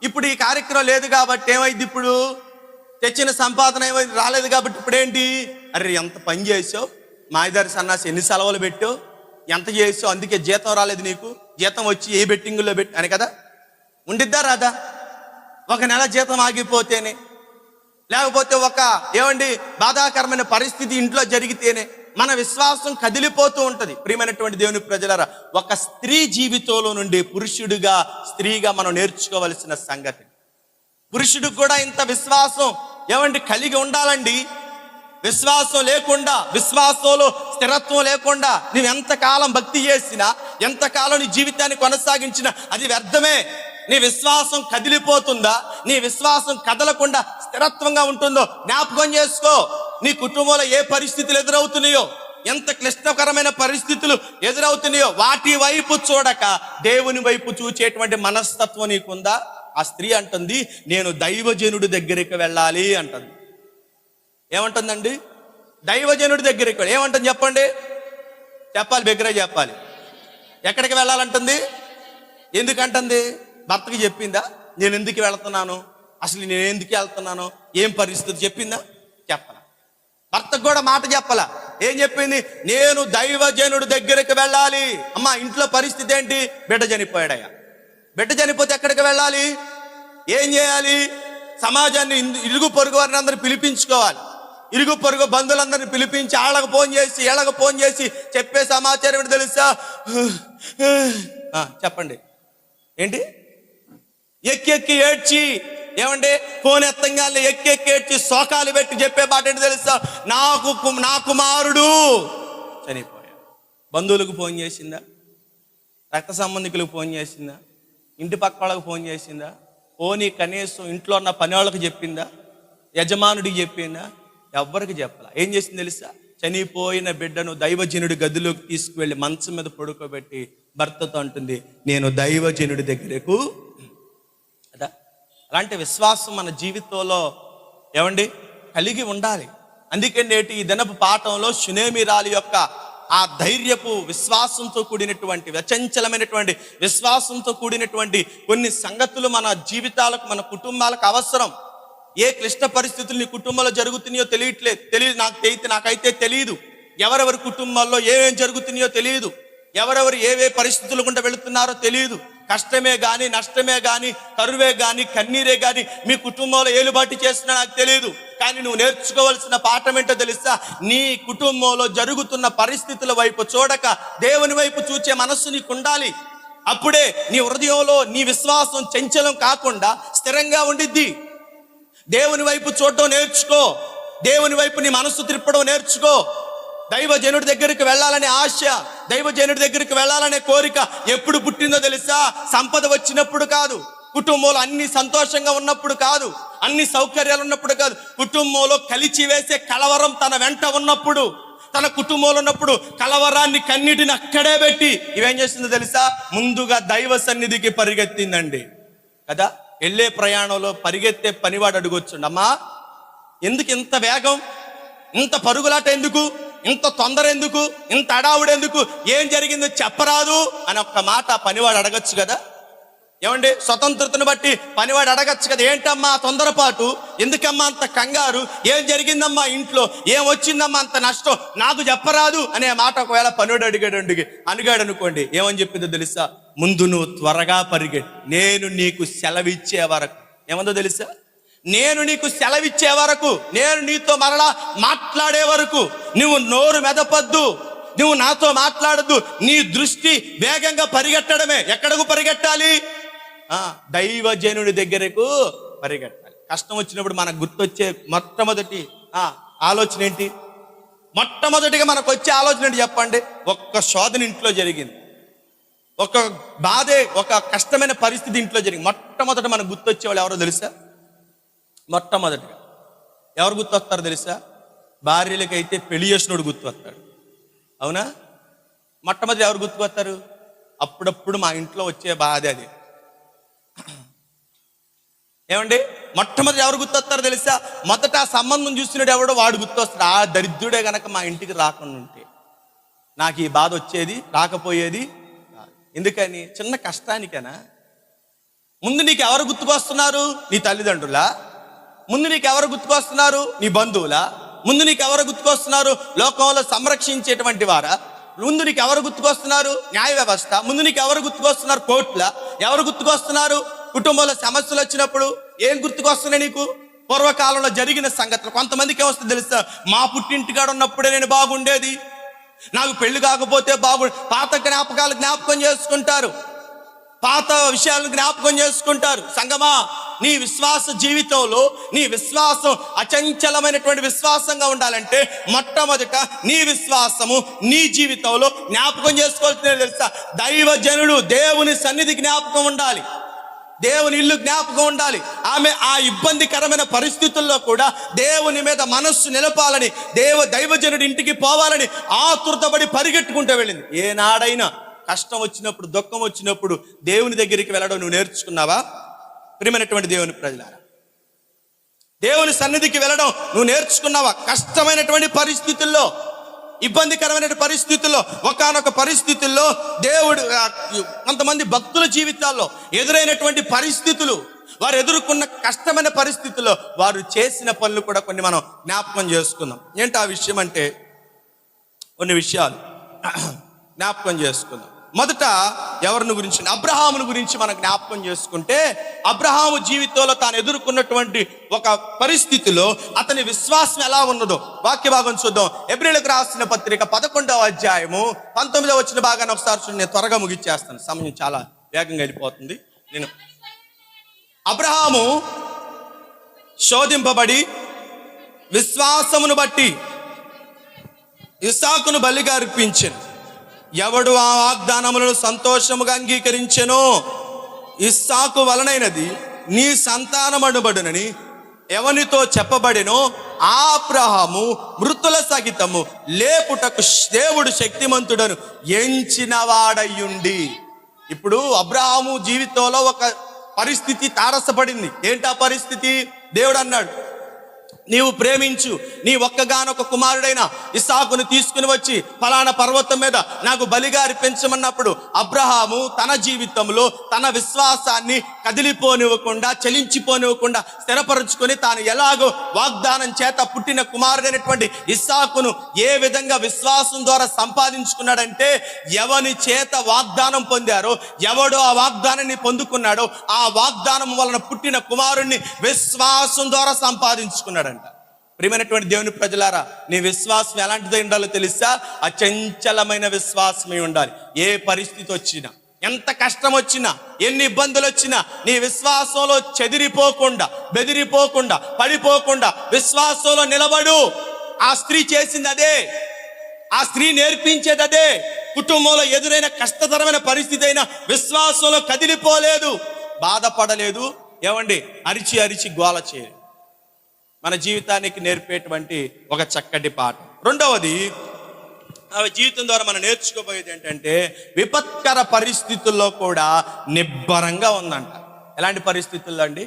ఇప్పుడు ఈ కార్యక్రమం లేదు కాబట్టి ఏమైంది? ఇప్పుడు తెచ్చిన సంపాదన ఏమైంది? రాలేదు కాబట్టి ఇప్పుడు ఏంటి? అరే ఎంత పని చేసావు, మాయదారి సన్నాసి ఎన్ని సెలవులు పెట్టావు, ఎంత చేసావు, అందుకే జీతం రాలేదు నీకు, జీతం వచ్చి ఏ బెట్టింగుల్లో పెట్టి అని కదా. ఉండిద్దా రాదా? ఒక నెల జీతం ఆగిపోతేనే, లేకపోతే ఒక బాధాకరమైన పరిస్థితి ఇంట్లో జరిగితేనే మన విశ్వాసం కదిలిపోతూ ఉంటుంది. ప్రియమైనటువంటి దేవుని ప్రజలారా, ఒక స్త్రీ జీవితంలో నుండి పురుషుడిగా, స్త్రీగా మనం నేర్చుకోవలసిన సంగతి. పురుషుడికి కూడా ఇంత విశ్వాసం కలిగి ఉండాలండి. విశ్వాసం లేకుండా, విశ్వాసంలో స్థిరత్వం లేకుండా నువ్వు ఎంతకాలం భక్తి చేసినా, ఎంతకాలం నీ జీవితాన్ని కొనసాగించినా అది వ్యర్థమే. నీ విశ్వాసం కదిలిపోతుందా, నీ విశ్వాసం కదలకుండా స్థిరత్వంగా ఉంటుందో జ్ఞాపకం చేసుకో. నీ కుటుంబంలో ఏ పరిస్థితులు ఎదురవుతున్నాయో, ఎంత క్లిష్టకరమైన పరిస్థితులు ఎదురవుతున్నాయో వాటి వైపు చూడక దేవుని వైపు చూచేటువంటి మనస్తత్వం నీకుందా? ఆ స్త్రీ అంటుంది, నేను దైవజనుడి దగ్గరికి వెళ్ళాలి అంటుంది. ఏమంటుందండి? దైవజనుడి దగ్గరికి ఏమంటుంది చెప్పండి, చెప్పాలి, బిగ్గరగా చెప్పాలి. ఎక్కడికి వెళ్ళాలంటుంది? ఎందుకంటుంది? భర్తకి చెప్పిందా నేను ఎందుకు వెళ్తున్నాను, అసలు నేను ఎందుకు వెళ్తున్నాను, ఏం పరిస్థితి చెప్పిందా? చెప్పాల. భర్తకు కూడా మాట చెప్పాల. ఏం చెప్పింది? నేను దైవజనుడి దగ్గరికి వెళ్ళాలి. అమ్మా, ఇంట్లో పరిస్థితి ఏంటి? బిడ్డ చనిపోయాడయ్యా. బిడ్డ చనిపోతే ఎక్కడికి వెళ్ళాలి? ఏం చేయాలి? సమాజాన్ని, ఇరుగు పొరుగు వారిని అందరిని పిలిపించుకోవాలి. ఇరుగు పొరుగు బంధువులందరినీ పిలిపించి వాళ్ళకు ఫోన్ చేసి వీళ్ళకు ఫోన్ చేసి చెప్పే సమాచారం ఏంటి తెలుసా? చెప్పండి ఏంటి? ఎక్కి ఏడ్చి, ఏమంటే ఫోన్ ఎత్తంగానే ఎక్కి ఏడ్చి శోకాలు పెట్టి చెప్పే మాట ఏంటి తెలుసా? నా కుమారుడు చనిపోయాడు. బంధువులకు ఫోన్ చేసిందా? రక్త సంబంధికులకు ఫోన్ చేసిందా? ఇంటి పక్క వాళ్ళకి ఫోన్ చేసిందా? పోనీ కనీసం ఇంట్లో ఉన్న పని వాళ్ళకి చెప్పిందా? యజమానుడికి చెప్పిందా? ఎవ్వరికి చెప్పాల. ఏం చేసింది తెలుసా? చనిపోయిన బిడ్డను దైవజనుడి గదిలోకి తీసుకువెళ్ళి మంచం మీద పడుకోబెట్టి భర్తతో అంటుంది, నేను దైవజనుడి దగ్గరకు. కదా, అలాంటి విశ్వాసం మన జీవితంలో ఏమండి కలిగి ఉండాలి. అందుకే నేటి ఈ దినపు పాఠంలో షునేమిరాలి యొక్క ఆ ధైర్యపు విశ్వాసంతో కూడినటువంటి, అచంచలమైనటువంటి విశ్వాసంతో కూడినటువంటి కొన్ని సంగతులు మన జీవితాలకు, మన కుటుంబాలకు అవసరం. ఏ క్లిష్ట పరిస్థితులు నీ కుటుంబంలో జరుగుతున్నాయో తెలియదు. నాకైతే తెలియదు. ఎవరెవరి కుటుంబాల్లో ఏమేం జరుగుతున్నాయో తెలియదు. ఎవరెవరు ఏవే పరిస్థితులు గుండా వెళుతున్నారో తెలియదు. కష్టమే కానీ, నష్టమే కానీ, కరువే కానీ, కన్నీరే కానీ మీ కుటుంబంలో ఏలుబాటు చేస్తున్నా నాకు తెలియదు. కానీ నువ్వు నేర్చుకోవాల్సిన పాఠం ఏంటో తెలుసా? నీ కుటుంబంలో జరుగుతున్న పరిస్థితుల వైపు చూడక దేవుని వైపు చూచే మనస్సు నీకు ఉండాలి. అప్పుడే నీ హృదయంలో నీ విశ్వాసం చంచలం కాకుండా స్థిరంగా ఉండిద్ది. దేవుని వైపు చూడటం నేర్చుకో. దేవుని వైపు నీ మనస్సు తిప్పడం నేర్చుకో. దైవజనుడి దగ్గరికి వెళ్ళాలనే ఆశ, దైవజనుడి దగ్గరికి వెళ్ళాలనే కోరిక ఎప్పుడు పుట్టిందో తెలుసా? సంపద వచ్చినప్పుడు కాదు, కుటుంబంలో అన్ని సంతోషంగా ఉన్నప్పుడు కాదు, అన్ని సౌకర్యాలు ఉన్నప్పుడు కాదు, కుటుంబంలో కలిచి వేసే కలవరం తన వెంట ఉన్నప్పుడు, తన కుటుంబంలో ఉన్నప్పుడు కలవరాన్ని, కన్నీటిని అక్కడే పెట్టి ఇవేం చేస్తుందో తెలుసా? ముందుగా దైవ సన్నిధికి పరిగెత్తిందండి. కదా, వెళ్ళే ప్రయాణంలో పరిగెత్తే పనివాడు అడుగొచ్చుండి, అమ్మా ఎందుకు ఇంత వేగం, ఇంత పరుగులాట ఎందుకు, ఇంత తొందర ఎందుకు, ఇంత అడావుడు ఎందుకు, ఏం జరిగిందో చెప్పరాదు అని ఒక్క మాట పనివాడు అడగచ్చు కదా. ఏమండి, స్వతంత్రతను బట్టి పనివాడు అడగచ్చు కదా, ఏంటమ్మా తొందరపాటు, ఎందుకమ్మా అంత కంగారు, ఏం జరిగిందమ్మా ఇంట్లో, ఏం వచ్చిందమ్మా అంత నష్టం, నాకు చెప్పరాదు అనే మాట ఒకవేళ పనివాడు అడిగాడు అనుకోండి, ఏమని చెప్పిందో తెలుసా? ముందు నువ్వు త్వరగా పరిగెట్టు, నేను నీకు సెలవిచ్చే వరకు. ఏమందో తెలుసా? నేను నీకు సెలవిచ్చే వరకు, నేను నీతో మరలా మాట్లాడే వరకు నువ్వు నోరు మెదపద్దు, నువ్వు నాతో మాట్లాడద్దు. నీ దృష్టి వేగంగా పరిగెట్టడమే. ఎక్కడకు పరిగెట్టాలి? దైవజనుడి దగ్గరకు పరిగెట్టాలి. కష్టం వచ్చినప్పుడు మనకు గుర్తొచ్చే మొట్టమొదటి ఆలోచన ఏంటి? మొట్టమొదటిగా మనకు వచ్చే ఆలోచన ఏంటి చెప్పండి? ఒక్క శోధన ఇంట్లో జరిగింది, ఒక బాధే, ఒక కష్టమైన పరిస్థితి ఇంట్లో జరిగింది. మొట్టమొదట మనకు గుర్తొచ్చేవాళ్ళు ఎవరో తెలుసా? మొట్టమొదటిగా ఎవరు గుర్తొస్తారు తెలుసా? భార్యలకైతే పెళ్లి చేసినోడు గుర్తొస్తాడు. అవునా? మొట్టమొదటి ఎవరు గుర్తుకొస్తారు? అప్పుడప్పుడు మా ఇంట్లో వచ్చే బాధ అది. ఏమండి, మొట్టమొదటి ఎవరు గుర్తొస్తారు తెలుసా? మొదట ఆ సంబంధం చూస్తున్నాడు ఎవడో వాడు గుర్తొస్తాడు. ఆ దరిద్రుడే గనక మా ఇంటికి రాకుండా ఉంటే నాకు ఈ బాధ వచ్చేది, రాకపోయేది. ఎందుకని? చిన్న కష్టానికేనా? ముందు నీకు ఎవరు గుర్తుకొస్తున్నారు? నీ తల్లిదండ్రులా? ముందు నీకు ఎవరు గుర్తుకొస్తున్నారు? నీ బంధువులా? ముందు నీకు ఎవరు గుర్తుకొస్తున్నారు? లోకంలో సంరక్షించేటువంటి వారా? ముందు నీకు ఎవరు గుర్తుకొస్తున్నారు? న్యాయ వ్యవస్థ. ముందు నీకు ఎవరు గుర్తుకొస్తున్నారు? కోర్టుల. ఎవరు గుర్తుకొస్తున్నారు? కుటుంబంలో సమస్యలు వచ్చినప్పుడు ఏం గుర్తుకొస్తున్నాయి నీకు? పూర్వకాలంలో జరిగిన సంగతులు. కొంతమందికి ఏమొస్తుంది తెలుసా? మా పుట్టింటికాడ ఉన్నప్పుడే నేను బాగుండేది, నాకు పెళ్లి కాకపోతే పాత జ్ఞాపకాలు జ్ఞాపకం చేసుకుంటారు. పాత విషయాలను జ్ఞాపకం చేసుకుంటారు. సంగమా, నీ విశ్వాస జీవితంలో నీ విశ్వాసం అచంచలమైనటువంటి విశ్వాసంగా ఉండాలంటే మొట్టమొదట నీ విశ్వాసము నీ జీవితంలో జ్ఞాపకం చేసుకోవాల్సింది తెలుసా? దైవజనుడు, దేవుని సన్నిధి జ్ఞాపకం ఉండాలి, దేవుని ఇల్లు జ్ఞాపకం ఉండాలి. ఆమె ఆ ఇబ్బందికరమైన పరిస్థితుల్లో కూడా దేవుని మీద మనస్సు నిలపాలని, దైవజనుడి ఇంటికి పోవాలని ఆతురతపడి పరిగెట్టుకుంటూ వెళ్ళింది. ఏనాడైనా కష్టం వచ్చినప్పుడు, దుఃఖం వచ్చినప్పుడు దేవుని దగ్గరికి వెళ్ళడం నువ్వు నేర్చుకున్నావా? ప్రియమైనటువంటి దేవుని ప్రజలారా, దేవుని సన్నిధికి వెళ్ళడం నువ్వు నేర్చుకున్నావా? కష్టమైనటువంటి పరిస్థితుల్లో, ఇబ్బందికరమైన పరిస్థితుల్లో, ఒకానొక పరిస్థితుల్లో దేవుడు కొంతమంది భక్తుల జీవితాల్లో ఎదురైనటువంటి పరిస్థితులు, వారు ఎదుర్కొన్న కష్టమైన పరిస్థితుల్లో వారు చేసిన పనులు కూడా కొన్ని మనం జ్ఞాపకం చేసుకుందాం. ఏంటి ఆ విషయం అంటే, కొన్ని విషయాలు జ్ఞాపకం చేసుకుందాం. మొదట ఎవరిని గురించి? అబ్రహామును గురించి మనం జ్ఞాపకం చేసుకుంటే, అబ్రహాము జీవితంలో తాను ఎదుర్కొన్నటువంటి ఒక పరిస్థితిలో అతని విశ్వాసం ఎలా ఉన్నదో వాక్య భాగం చూద్దాం. హెబ్రీయులకు రాసిన పత్రిక 11వ అధ్యాయము 19వ వచ్చిన భాగాన్ని ఒకసారి చూడండి. నేను త్వరగా ముగిచ్చేస్తాను, సమయం చాలా వేగంగా వెళ్ళిపోతుంది. అబ్రహాము శోధింపబడి విశ్వాసమును బట్టి ఇస్సాకును బలిగా అర్పించెను. ఎవడు ఆ వాగ్దానములను సంతోషముగా అంగీకరించెనో, ఇస్సాకు వలనైనది నీ సంతానమనుబడునని ఎవనితో చెప్పబడినో ఆ అబ్రహాము మృతుల సహితము లేపుటకు దేవుడు శక్తిమంతుడను ఎంచిన వాడయ్యుండి. ఇప్పుడు అబ్రహాము జీవితంలో ఒక పరిస్థితి తారసపడింది. ఏంటా పరిస్థితి? దేవుడు అన్నాడు, నీవు ప్రేమించు నీ ఒక్కగానొక కుమారుడైన ఇస్సాకును తీసుకుని వచ్చి ఫలానా పర్వతం మీద నాకు బలిగా అర్పించమన్నప్పుడు అబ్రహాము తన జీవితంలో తన విశ్వాసాన్ని కదిలిపోనివ్వకుండా, చలించిపోనివ్వకుండా స్థిరపరుచుకొని తాను ఎలాగో వాగ్దానం చేత పుట్టిన కుమారుడైనటువంటి ఇస్సాకును ఏ విధంగా విశ్వాసం ద్వారా సంపాదించుకున్నాడంటే, ఎవని చేత వాగ్దానం పొందారో, ఎవడో ఆ వాగ్దానాన్ని పొందుకున్నాడో ఆ వాగ్దానం వలన పుట్టిన కుమారుణ్ణి విశ్వాసం ద్వారా సంపాదించుకున్నాడు. ప్రియమైనటువంటి దేవుని ప్రజలారా, నీ విశ్వాసం ఎలాంటిదై ఉండాలో తెలుసా? అచంచలమైన విశ్వాసమే ఉండాలి. ఏ పరిస్థితి వచ్చినా, ఎంత కష్టం వచ్చినా, ఎన్ని ఇబ్బందులు వచ్చినా నీ విశ్వాసంలో చెదిరిపోకుండా, బెదిరిపోకుండా, పడిపోకుండా విశ్వాసంలో నిలబడు. ఆ స్త్రీ చేసింది అదే, ఆ స్త్రీ నేర్పించేది అదే. కుటుంబంలో ఎదురైన కష్టతరమైన పరిస్థితి అయినా విశ్వాసంలో కదిలిపోలేదు, బాధపడలేదు. ఏమండి, అరిచి అరిచి గోల చేయలేదు. మన జీవితానికి నేర్పేటువంటి ఒక చక్కటి పాఠం. రెండవది, జీవితం ద్వారా మనం నేర్చుకోబోయేది ఏంటంటే, విపత్కర పరిస్థితుల్లో కూడా నిబ్బరంగా ఉందంట. ఎలాంటి పరిస్థితుల్లో అండి?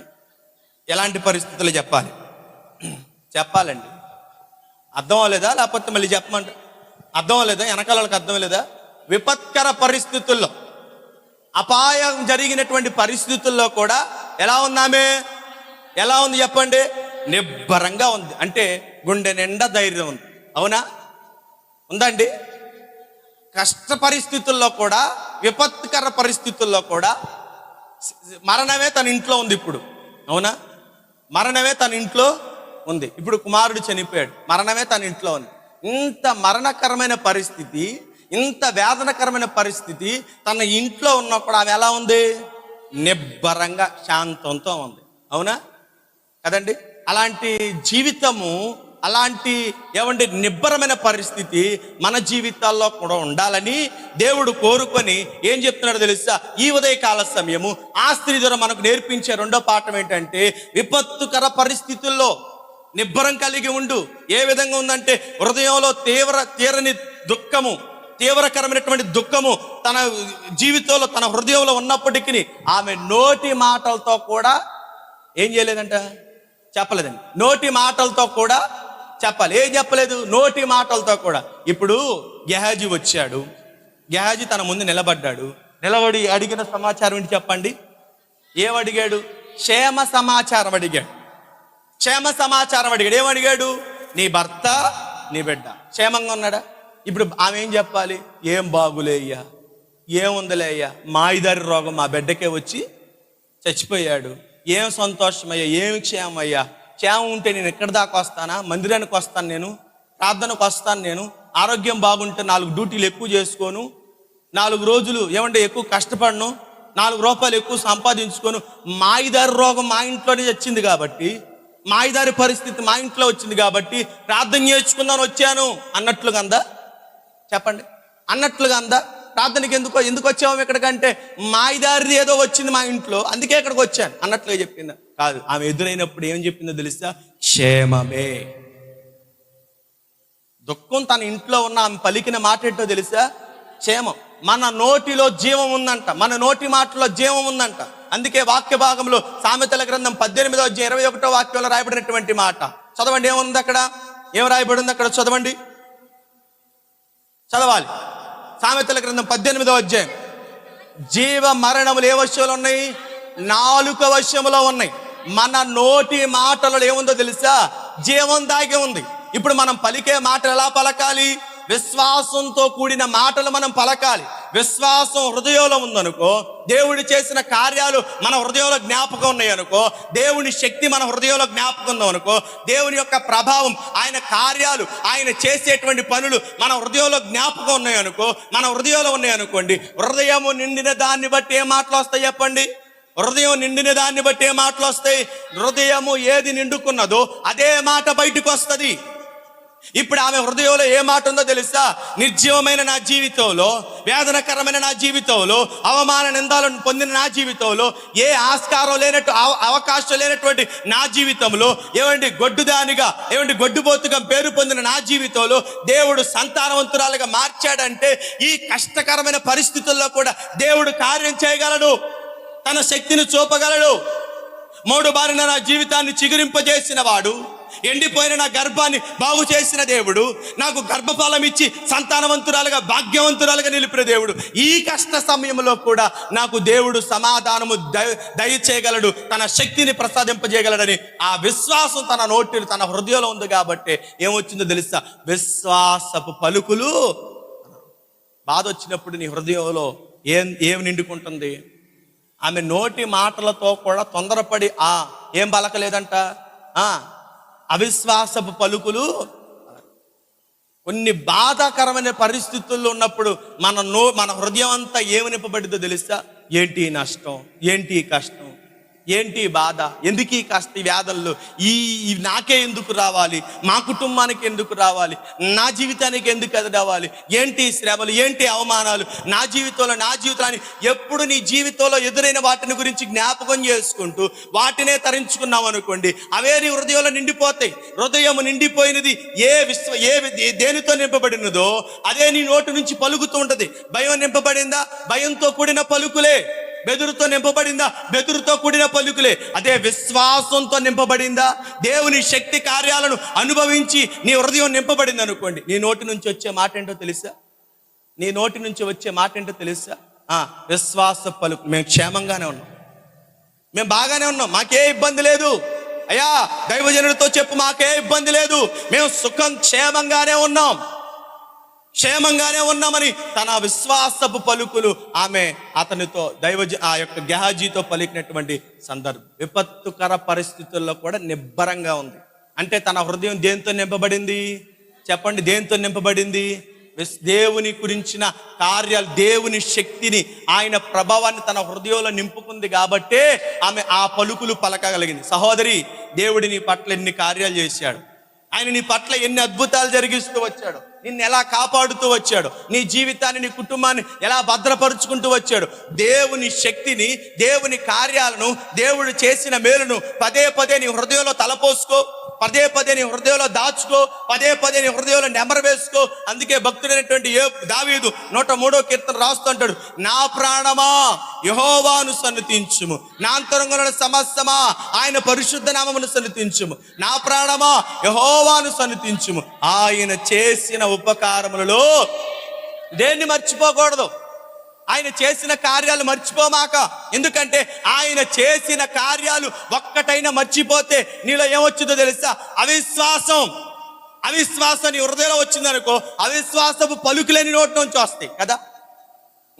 ఎలాంటి పరిస్థితుల్లో చెప్పాలండి? అర్థం అవ్వలేదా? లేకపోతే మళ్ళీ చెప్పమంట? అర్థం అవ్వలేదా? వెనకాల వాళ్ళకి అర్థం లేదా? విపత్కర పరిస్థితుల్లో, అపాయం జరిగినటువంటి పరిస్థితుల్లో కూడా ఎలా ఉందామే? ఎలా ఉంది చెప్పండి? నిబ్బరంగా ఉంది. అంటే గుండె నిండా ధైర్యం ఉంది. అవునా? ఉందండి. కష్ట పరిస్థితుల్లో కూడా, విపత్కర పరిస్థితుల్లో కూడా మరణమే తన ఇంట్లో ఉంది ఇప్పుడు. అవునా? మరణమే తన ఇంట్లో ఉంది. ఇప్పుడు కుమారుడు చనిపోయాడు, మరణమే తన ఇంట్లో ఉంది. ఇంత మరణకరమైన పరిస్థితి, ఇంత వేదనకరమైన పరిస్థితి తన ఇంట్లో ఉన్నప్పుడు ఆమె ఎలా ఉంది? నిబ్బరంగా, శాంతంతో ఉంది. అవునా కదండి? అలాంటి జీవితము, అలాంటి నిబ్బరమైన పరిస్థితి మన జీవితాల్లో కూడా ఉండాలని దేవుడు కోరుకొని ఏం చెప్తున్నాడో తెలుసా? ఈ ఉదయకాల సమయము ఆ స్త్రీ ద్వారా మనకు నేర్పించే రెండో పాఠం ఏంటంటే, విపత్తుకర పరిస్థితుల్లో నిబ్బరం కలిగి ఉండు. ఏ విధంగా ఉందంటే, హృదయంలో తీరని దుఃఖము, తీవ్రకరమైనటువంటి దుఃఖము తన జీవితంలో, తన హృదయంలో ఉన్నప్పటికీ ఆమె నోటి మాటలతో కూడా ఏం చేయలేదంట? చెప్పలేదండి. నోటి మాటలతో కూడా చెప్పాలి. ఏం చెప్పలేదు? నోటి మాటలతో కూడా. ఇప్పుడు గెహాజీ వచ్చాడు, గెహాజీ తన ముందు నిలబడ్డాడు. నిలబడి అడిగిన సమాచారం ఏంటి చెప్పండి? ఏమడిగాడు? క్షేమ సమాచారం అడిగాడు. క్షేమ సమాచారం అడిగాడు. ఏమడిగాడు? నీ భర్త, నీ బిడ్డ క్షేమంగా ఉన్నాడా? ఇప్పుడు ఆమె ఏం చెప్పాలి? ఏం బాగులే అయ్యా, ఏముందిలే అయ్యా, మాయిదారి రోగం మా బిడ్డకే వచ్చి చచ్చిపోయాడు. ఏం సంతోషమయ్యా, ఏమి క్షేమయ్యా, క్షేమం ఉంటే నేను ఎక్కడి దాకా వస్తానా? మందిరానికి వస్తాను, నేను ప్రార్థనకు వస్తాను, నేను ఆరోగ్యం బాగుంటే 4 డ్యూటీలు ఎక్కువ చేసుకోను, 4 రోజులు ఎక్కువ కష్టపడను, 4 రూపాయలు ఎక్కువ సంపాదించుకొని మాయిదారి రోగం మా ఇంట్లోనే వచ్చింది కాబట్టి, మాయిదారి పరిస్థితి మా ఇంట్లో వచ్చింది కాబట్టి ప్రార్థన చేసుకుందామని వచ్చాను అన్నట్లుగా అందా? చెప్పండి, అన్నట్లుగా అందా? ప్రార్థనకి ఎందుకు వచ్చాము ఇక్కడికంటే మాయిదారిది ఏదో వచ్చింది మా ఇంట్లో, అందుకే ఇక్కడికి వచ్చాను అన్నట్లుగా చెప్పిందా? కాదు. ఆమె ఎదురైనప్పుడు ఏం చెప్పిందో తెలుసా? క్షేమమే. దుఃఖం తన ఇంట్లో ఉన్న ఆమె పలికిన మాట ఏంటో తెలుసా? క్షేమం. మన నోటిలో జీవం ఉందంట, మన నోటి మాటలో జీవం ఉందంట. అందుకే వాక్య భాగంలో సామెతల గ్రంథం 18:21 వాక్యంలో రాయబడినటువంటి మాట చదవండి. ఏముంది అక్కడ? ఏం రాయబడింది అక్కడ? చదవాలి. సామెతల గ్రంథం 18 జీవ మరణములు ఏ వశంలో ఉన్నాయి? నాలుక వశములో ఉన్నాయి. మన నోటి మాటలలో ఏముందో తెలుసా? జీవం దాగి ఉంది. ఇప్పుడు మనం పలికే మాటలు ఎలా పలకాలి? విశ్వాసంతో కూడిన మాటలు మనం పలకాలి. విశ్వాసం హృదయంలో ఉందనుకో, దేవుడు చేసిన కార్యాలు మన హృదయంలో జ్ఞాపకం ఉన్నాయి అనుకో, దేవుని శక్తి మన హృదయంలో జ్ఞాపకం ఉందో అనుకో, దేవుని యొక్క ప్రభావం, ఆయన కార్యాలు, ఆయన చేసేటువంటి పనులు మన హృదయంలో జ్ఞాపకం ఉన్నాయి అనుకో, మన హృదయంలో ఉన్నాయి అనుకోండి. హృదయము నిండిన దాన్ని బట్టి ఏ మాటలు వస్తాయి చెప్పండి? హృదయం నిండిన దాన్ని బట్టి ఏ మాటలు వస్తాయి? హృదయము ఏది నిండుకున్నదో అదే మాట బయటకు వస్తుంది. ఇప్పుడు ఆమె హృదయంలో ఏ మాట ఉందో తెలుసా? నిర్జీవమైన నా జీవితంలో, వేదనకరమైన నా జీవితంలో, అవమాన నిందాలను పొందిన నా జీవితంలో, ఏ ఆస్కారం లేనట్టు అవకాశం లేనటువంటి నా జీవితంలో, గొడ్డుదానిగా గొడ్డుబోతుగా పేరు పొందిన నా జీవితంలో దేవుడు సంతానవంతురాలుగా మార్చాడంటే ఈ కష్టకరమైన పరిస్థితుల్లో కూడా దేవుడు కార్యం చేయగలడు, తన శక్తిని చూపగలడు. 3 బారిన నా జీవితాన్ని చిగురింపజేసిన వాడు, ఎండిపోయిన నా గర్భాన్ని బాగు చేసిన దేవుడు, నాకు గర్భఫలం ఇచ్చి సంతానవంతురాలుగా భాగ్యవంతురాలుగా నిలిపిన దేవుడు, ఈ కష్ట సమయంలో కూడా నాకు దేవుడు సమాధానము దయచేయగలడు, తన శక్తిని ప్రసాదింపజేయగలడని ఆ విశ్వాసం తన నోటిలో, తన హృదయంలో ఉంది. కాబట్టి ఏమొచ్చిందో తెలుసా? విశ్వాసపు పలుకులు. బాధ వచ్చినప్పుడు నీ హృదయంలో ఏం నిండుకుంటుంది? ఆమె నోటి మాటలతో కూడా తొందరపడి ఏం పలకలేదంట, అవిశ్వాసపు పలుకులు. కొన్ని బాధాకరమైన పరిస్థితుల్లో ఉన్నప్పుడు మన హృదయం అంతా ఏమి నింపబడిందో తెలుసా? ఏంటి నష్టం, ఏంటి కష్టం, ఏంటి బాధ, ఎందుకు ఈ కష్ట వ్యాధుల్లో ఈ నాకే ఎందుకు రావాలి, మా కుటుంబానికి ఎందుకు రావాలి, నా జీవితానికి ఎందుకు అది రావాలి, ఏంటి శ్రమలు, ఏంటి అవమానాలు నా జీవితాన్ని ఎప్పుడు నీ జీవితంలో ఎదురైన వాటిని గురించి జ్ఞాపకం చేసుకుంటూ వాటినే తరించుకున్నావు అనుకోండి, అవే నీ హృదయంలో నిండిపోతాయి. హృదయం నిండిపోయినది దేనితో నింపబడినదో అదే నీ నోటి నుంచి పలుకుతూ ఉంటది. భయం నింపబడిందా? భయంతో కూడిన పలుకులే. బెదురుతో నింపబడిందా? బెదురుతో కూడిన పలుకులే. అదే విశ్వాసంతో నింపబడిందా? దేవుని శక్తి కార్యాలను అనుభవించి నీ హృదయం నింపబడింది అనుకోండి, నీ నోటి నుంచి వచ్చే మాట ఏంటో తెలుసా? నీ నోటి నుంచి వచ్చే మాట ఏంటో తెలుసా? విశ్వాస పలుకు. మేము క్షేమంగానే ఉన్నాం, మేము బాగానే ఉన్నాం, మాకే ఇబ్బంది లేదు. అయ్యా దైవజనుడితో చెప్పు, మాకే ఇబ్బంది లేదు, మేము క్షేమంగానే ఉన్నామని తన విశ్వాసపు పలుకులు ఆమె అతనితో ఆ యొక్క గెహాజీతో పలికినటువంటి సందర్భం. విపత్తుకర పరిస్థితుల్లో కూడా నిబ్బరంగా ఉంది. అంటే తన హృదయం దేంతో నింపబడింది చెప్పండి? దేంతో నింపబడింది? దేవుని గురించిన కార్యాలు, దేవుని శక్తిని, ఆయన ప్రభావాన్ని తన హృదయంలో నింపుకుంది కాబట్టే ఆమె ఆ పలుకులు పలకగలిగింది. సహోదరి, దేవుడి నీ పట్ల ఎన్ని కార్యాలు చేశాడు, ఆయన నీ పట్ల ఎన్ని అద్భుతాలు జరిగిస్తూ వచ్చాడు, నిన్ను ఎలా కాపాడుతూ వచ్చాడు, నీ జీవితాన్ని, నీ కుటుంబాన్ని ఎలా భద్రపరుచుకుంటూ వచ్చాడు. దేవుని శక్తిని, దేవుని కార్యాలను, దేవుడు చేసిన మేలును పదే నీ హృదయంలో తలపోసుకో, పదే నీ హృదయంలో దాచుకో, పదే నీ హృదయంలో నెమరు వేసుకో. అందుకే భక్తుడైనటువంటి దావీదు 103వ కీర్తన రాస్తుంటాడు, నా ప్రాణమా యెహోవాను సన్నుతించుము, నా అంతరంగంలో సమస్తమా ఆయన పరిశుద్ధ నామమును సన్నుతించుము, నా ప్రాణమా యెహోవాను సన్నుతించుము. ఆయన చేసిన ఉపకారములలో దేన్ని మర్చిపోకూడదు, ఆయన చేసిన కార్యాలు మర్చిపోమాక. ఎందుకంటే ఆయన చేసిన కార్యాలు ఒక్కటైనా మర్చిపోతే నీలో ఏమొచ్చిందో తెలుసా? అవిశ్వాసం నీ హృదయంలో వచ్చిందనుకో, అవిశ్వాసపు పలుకులేని నోటి నుంచి వస్తాయి కదా.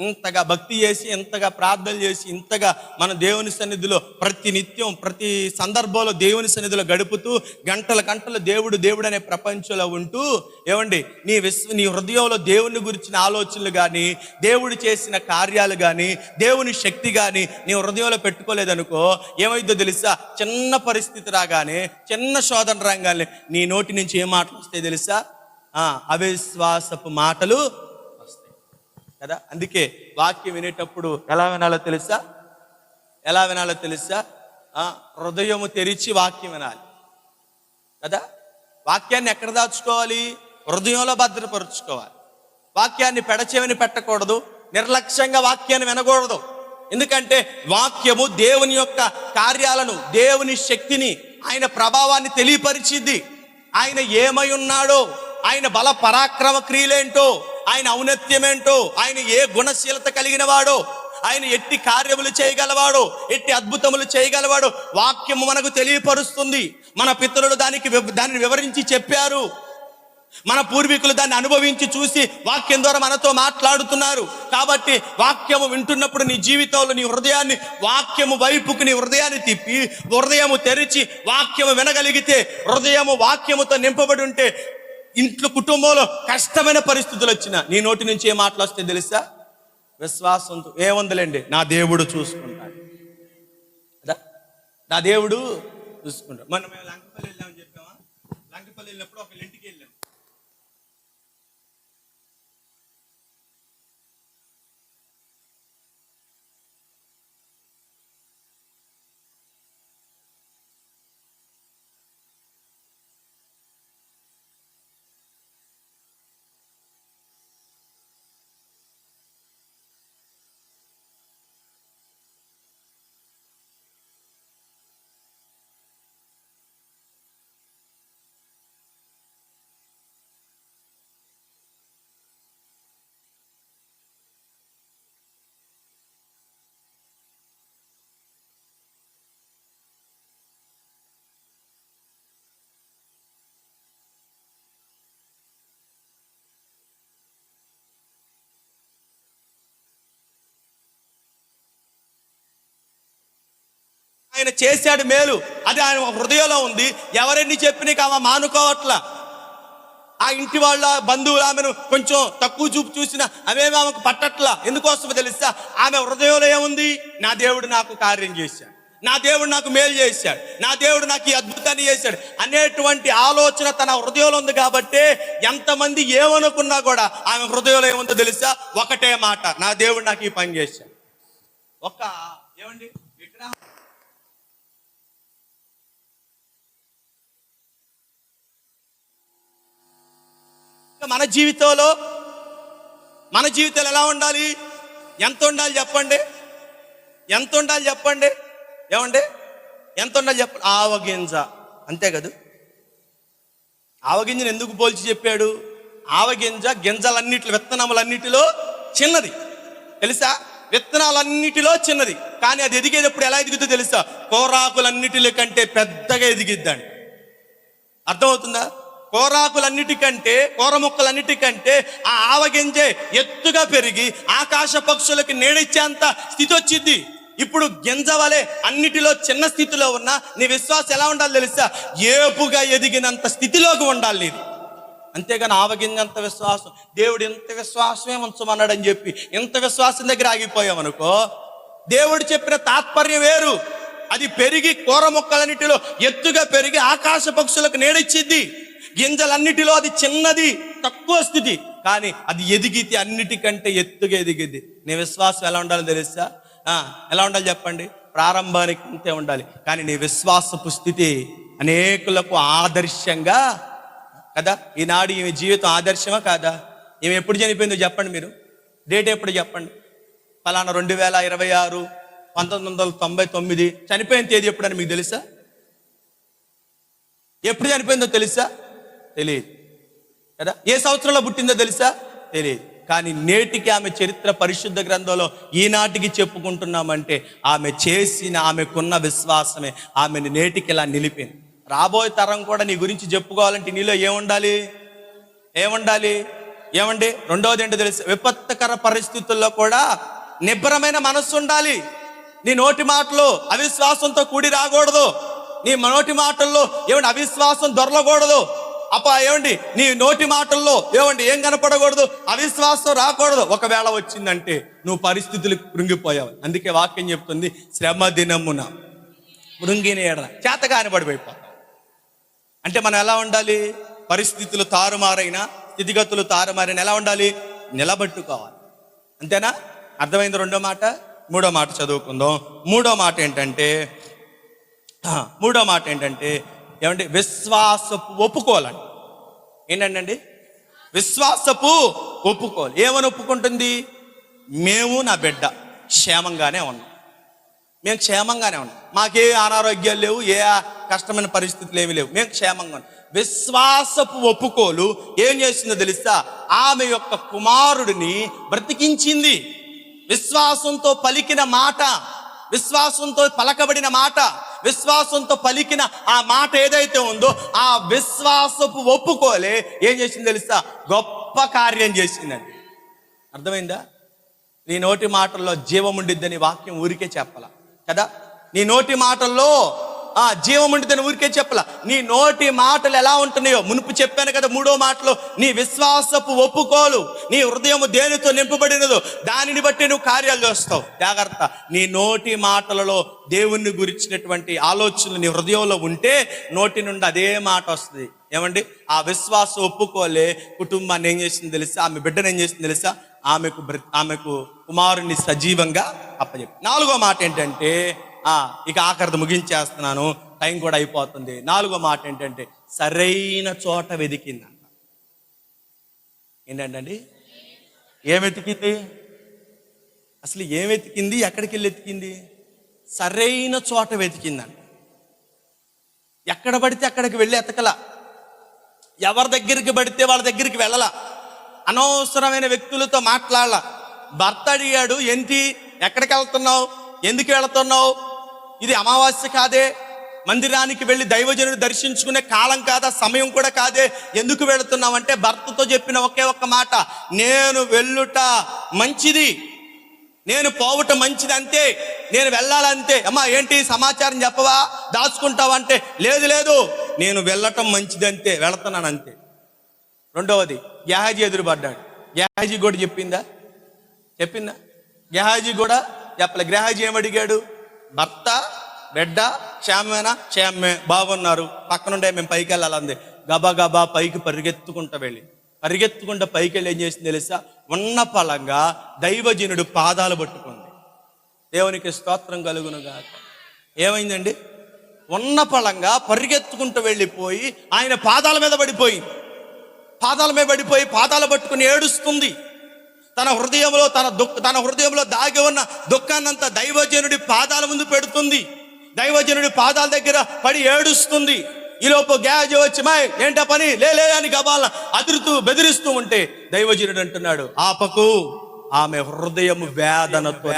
ఇంతగా భక్తి చేసి, ఇంతగా ప్రార్థన చేసి, ఇంతగా మన దేవుని సన్నిధిలో ప్రతి నిత్యం ప్రతి సందర్భంలో దేవుని సన్నిధిలో గడుపుతూ గంటల గంటలు దేవుడు దేవుడు అనే ప్రపంచంలో ఉంటూ ఏమండి నీ హృదయంలో దేవుని గురించిన ఆలోచనలు కానీ, దేవుడు చేసిన కార్యాలు కానీ, దేవుని శక్తి కానీ నీ హృదయంలో పెట్టుకోలేదనుకో, ఏమైందో తెలుసా? చిన్న పరిస్థితి రాగానే, చిన్న శోధన రాగానే నీ నోటి నుంచి ఏ మాటలు వస్తాయి తెలుసా? అవిశ్వాసపు మాటలు వస్తాయి కదా. అందుకే వాక్యం వినేటప్పుడు ఎలా వినాలో తెలుసా? ఎలా వినాలో తెలుసా? హృదయము తెరిచి వాక్యం వినాలి కదా. వాక్యాన్ని ఎక్కడ దాచుకోవాలి? హృదయంలో భద్రపరుచుకోవాలి. వాక్యాన్ని పెడచెవిని పెట్టకూడదు, నిర్లక్ష్యంగా వాక్యాన్ని వినకూడదు. ఎందుకంటే వాక్యము దేవుని యొక్క కార్యాలను, దేవుని శక్తిని, ఆయన ప్రభావాన్ని తెలియపరిచిద్ది. ఆయన ఏమై ఉన్నాడో, ఆయన బల పరాక్రమ క్రియలేంటో, ఆయన ఔన్నత్యమేంటో, ఆయన ఏ గుణశీలత కలిగిన వాడో, ఆయన ఎట్టి కార్యములు చేయగలవాడో, ఎట్టి అద్భుతములు చేయగలవాడో వాక్యము మనకు తెలియపరుస్తుంది. మన పితరులు దానిని వివరించి చెప్పారు. మన పూర్వీకులు దాన్ని అనుభవించి చూసి వాక్యం ద్వారా మనతో మాట్లాడుతున్నారు. కాబట్టి వాక్యము వింటున్నప్పుడు నీ జీవితంలో నీ హృదయాన్ని వాక్యము వైపుకు నీ హృదయాన్ని తిప్పి, హృదయము తెరిచి వాక్యము వినగలిగితే, హృదయము వాక్యముతో నింపబడి ఉంటే, ఇంట్లో కుటుంబంలో కష్టమైన పరిస్థితులు వచ్చినా నీ నోటి నుంచి ఏ మాటలు వస్తే తెలుసా? విశ్వాసంతో ఏముందిలేండి, నా దేవుడు చూసుకుంటాడు కదా, నా దేవుడు చూసుకుంటాడు. మనం లంకపల్లి వెళ్ళామని చెప్పామా? లంకపల్లి వెళ్ళినప్పుడు ఒక ఇంటికి వెళ్ళాం. ఆయన చేశాడు మేలు, అది ఆయన హృదయంలో ఉంది. ఎవరెన్ని చెప్పినా ఆమె మానుకోవట్లా. ఆ ఇంటి వాళ్ళ బంధువులు ఆమెను కొంచెం తక్కువ చూపు చూసినా అవేమి ఆమెకు పట్టట్లా. ఎందుకోసమో తెలుసా? ఆమె హృదయంలో ఏముంది? నా దేవుడు నాకు కార్యం చేశాడు, నా దేవుడు నాకు మేలు చేశాడు, నా దేవుడు నాకు ఈ అద్భుతాన్ని చేశాడు అనేటువంటి ఆలోచన తన హృదయంలో ఉంది. కాబట్టి ఎంతమంది ఏమనుకున్నా కూడా ఆమె హృదయంలో ఏముందో తెలుసా? ఒకటే మాట, నా దేవుడు నాకు ఈ పని చేశాడు. ఏమండి విగ్రహం మన జీవితంలో ఎలా ఉండాలి? ఎంత ఉండాలి చెప్పండి? ఎంత ఉండాలి చెప్పండి? ఏమండి ఎంత ఉండాలి చెప్పండి? ఆవగింజ, అంతే కదా. ఆవగింజను ఎందుకు పోల్చి చెప్పాడు? ఆవగింజ గింజలన్నిటిలో, విత్తనములన్నిటిలో చిన్నది తెలుసా? విత్తనాలన్నిటిలో చిన్నది, కానీ అది ఎదిగేటప్పుడు ఎలా ఎదుగుతుందో తెలుసా? కోరాకులన్నిటిలో కంటే పెద్దగా ఎదిగిద్దండి. అర్థమవుతుందా? కోరాకులన్నిటికంటే, కూర మొక్కలన్నిటికంటే ఆ ఆవగింజే ఎత్తుగా పెరిగి ఆకాశ పక్షులకి నీడిచ్చేంత స్థితి వచ్చింది. ఇప్పుడు గింజ వలె అన్నిటిలో చిన్న స్థితిలో ఉన్న నీ విశ్వాసం ఎలా ఉండాలి తెలుసా? ఏపుగా ఎదిగినంత స్థితిలోకి ఉండాలి ఇది. అంతేగాని ఆవగింజంత విశ్వాసం, దేవుడు ఎంత విశ్వాసమే ఉంచమన్నాడని చెప్పి ఎంత విశ్వాసం దగ్గర ఆగిపోయామనుకో, దేవుడు చెప్పిన తాత్పర్యం వేరు. అది పెరిగి కూర మొక్కలన్నిటిలో ఎత్తుగా పెరిగి ఆకాశ పక్షులకు నీడిచ్చిద్ది. గింజలన్నిటిలో అది చిన్నది, తక్కువ స్థితి, కానీ అది ఎదిగితే అన్నిటికంటే ఎత్తుగా ఎదిగిద్ది. నీ విశ్వాసం ఎలా ఉండాలో తెలుసా? ఎలా ఉండాలి చెప్పండి? ప్రారంభానికి అంతే ఉండాలి, కానీ నీ విశ్వాసపు స్థితి అనేకులకు ఆదర్శంగా కదా. ఈనాడు ఈమె జీవితం ఆదర్శమా కాదా? ఈమె ఎప్పుడు చనిపోయిందో చెప్పండి, మీరు డేట్ ఎప్పుడు చెప్పండి? ఫలానా 2026 1999 చనిపోయిన తేదీ ఎప్పుడని మీకు తెలుసా? ఎప్పుడు చనిపోయిందో తెలుసా? తెలియదు కదా. ఏ సంవత్సరంలో పుట్టిందో తెలుసా? తెలియదు. కానీ నేటికి ఆమె చరిత్ర పరిశుద్ధ గ్రంథంలో ఈనాటికి చెప్పుకుంటున్నామంటే ఆమెకున్న విశ్వాసమే ఆమెను నేటికి ఇలా నిలిపింది. రాబోయే తరం కూడా నీ గురించి చెప్పుకోవాలంటే నీలో ఏముండాలి? ఏమండి రెండవది ఏంటో తెలుసు, విపత్కర పరిస్థితుల్లో కూడా నిబ్బరమైన మనస్సు ఉండాలి. నీ నోటి మాటలు అవిశ్వాసంతో కూడి రాకూడదు. నీ నోటి మాటల్లో ఏమండి అవిశ్వాసం దొరలకూడదు. ఏమండి నీ నోటి మాటల్లో ఏమండి ఏం కనపడకూడదు, అవిశ్వాసం రాకూడదు. ఒకవేళ వచ్చిందంటే నువ్వు పరిస్థితులకు కృంగిపోయావు. అందుకే వాక్యం చెప్తుంది, శ్రమ దినమున మృంగిన ఎడల చేతగాని పడిపోయిపోతావు. అంటే మనం ఎలా ఉండాలి? పరిస్థితులు తారుమారైనా, స్థితిగతులు తారుమారైన ఎలా ఉండాలి? నిలబెట్టుకోవాలి. అంతేనా? అర్థమైంది? రెండో మాట. మూడో మాట చదువుకుందాం. మూడో మాట ఏంటంటే ఏమంటే విశ్వాసపు ఒప్పుకోవాలండి. ఏంటండి? విశ్వాసపు ఒప్పుకోవాలి. ఏమని ఒప్పుకుంటుంది? మేము నా బిడ్డ క్షేమంగానే ఉన్నాం. మేము క్షేమంగానే ఉన్నాం. మాకే అనారోగ్యాలు లేవు, ఏ కష్టమైన పరిస్థితులు ఏమి లేవు. మేము క్షేమంగా ఉన్నాం. విశ్వాసపు ఒప్పుకోలు ఏం చేసిందో తెలుసా? ఆమె యొక్క కుమారుడిని బ్రతికించింది. విశ్వాసంతో పలికిన మాట, విశ్వాసంతో పలకబడిన మాట, విశ్వాసంతో పలికిన ఆ మాట ఏదైతే ఉందో ఆ విశ్వాసపు ఒప్పుకోలే ఏం చేసింది తెలుసా? గొప్ప కార్యం చేసిందండి. అర్థమైందా? నీ నోటి మాటల్లో జీవం ఉండిద్దని వాక్యం ఊరికే చెప్పాల కదా. నీ నోటి మాటల్లో జీవం ఉండిద్దని ఊరికే చెప్పాల. నీ నోటి మాటలు ఎలా ఉంటున్నాయో మునుపు చెప్పాను కదా. మూడో మాటలో నీ విశ్వాసపు ఒప్పుకోలు, నీ హృదయం దేనితో నింపబడినదో దానిని బట్టి నువ్వు కార్యాలు చేస్తావు. జాగ్రత్త. నీ నోటి మాటలలో దేవుణ్ణి గురించినటువంటి ఆలోచనలు నీ హృదయంలో ఉంటే నోటి నుండి అదే మాట వస్తుంది. ఏమండి? ఆ విశ్వాస ఒప్పుకోలే కుటుంబాన్ని ఏం చేసింది తెలుసా? ఆమె బిడ్డను ఏం చేసింది తెలుసా? ఆమెకు కుమారుని సజీవంగా అప్పచెప్పి. నాలుగో మాట ఏంటంటే, ఇక ఆఖరిది ముగించేస్తున్నాను, టైం కూడా అయిపోతుంది. నాలుగో మాట ఏంటంటే సరైన చోట వెతికిందంట. ఏంటండి? ఏం వెతికింది? అసలు ఏం వెతికింది? ఎక్కడికి వెళ్ళి వెతికింది? సరైన చోట వెతికిందంట. ఎక్కడ పడితే అక్కడికి వెళ్ళి ఎతకల, ఎవరి దగ్గరికి పడితే వాళ్ళ దగ్గరికి వెళ్ళాల, అనవసరమైన వ్యక్తులతో మాట్లాడాల. భర్త అడిగాడు, ఏంటి ఎక్కడికి వెళ్తున్నావు, ఎందుకు వెళుతున్నావు, ఇది అమావాస్య కాదే, మందిరానికి వెళ్ళి దైవజనుడు దర్శించుకునే కాలం కాదా, సమయం కూడా కాదే, ఎందుకు వెళుతున్నావు అంటే భర్తతో చెప్పిన ఒకే ఒక్క మాట, నేను వెళ్ళుట మంచిది, నేను పోవటం మంచిది, అంతే, నేను వెళ్ళాలంతే. అమ్మా ఏంటి సమాచారం చెప్పవా, దాచుకుంటావా అంటే లేదు నేను వెళ్ళటం మంచిది అంతే, వెళుతున్నాను అంతే. రెండవది గెహాజీ ఎదురుపడ్డాడు. గెహాజీ కూడా చెప్పిందా? గెహాజీ కూడా చెప్పలే. గెహాజీ ఏమడిగాడు? భర్త బిడ్డ క్షేమేనా? క్షేమే, బాగున్నారు, పక్కనుండే మేము పైకి వెళ్ళాలంది. గబా పైకి పరిగెత్తుకుంటా పైకి వెళ్ళి ఏం చేసింది తెలుసా? ఉన్న పలంగా దైవజనుడు పాదాలు పట్టుకుంది. దేవునికి స్తోత్రం కలుగునుగా. ఏమైందండి? ఉన్న పలంగా పరిగెత్తుకుంటూ వెళ్ళిపోయి ఆయన పాదాల మీద పడిపోయి పాదాలు పట్టుకుని ఏడుస్తుంది. తన హృదయంలో దాగి ఉన్న దుఃఖాన్నంతా దైవజనుడి పాదాల ముందు పెడుతుంది. దైవజనుడి పాదాల దగ్గర పడి ఏడుస్తుంది. ఈలోపు గెహాజీ వచ్చి ఏంట పని లే అని గబాల అదురుతూ బెదిరిస్తూ ఉంటే దైవజనుడు అంటున్నాడు, ఆపకు, ఆమె హృదయం వేదనతో.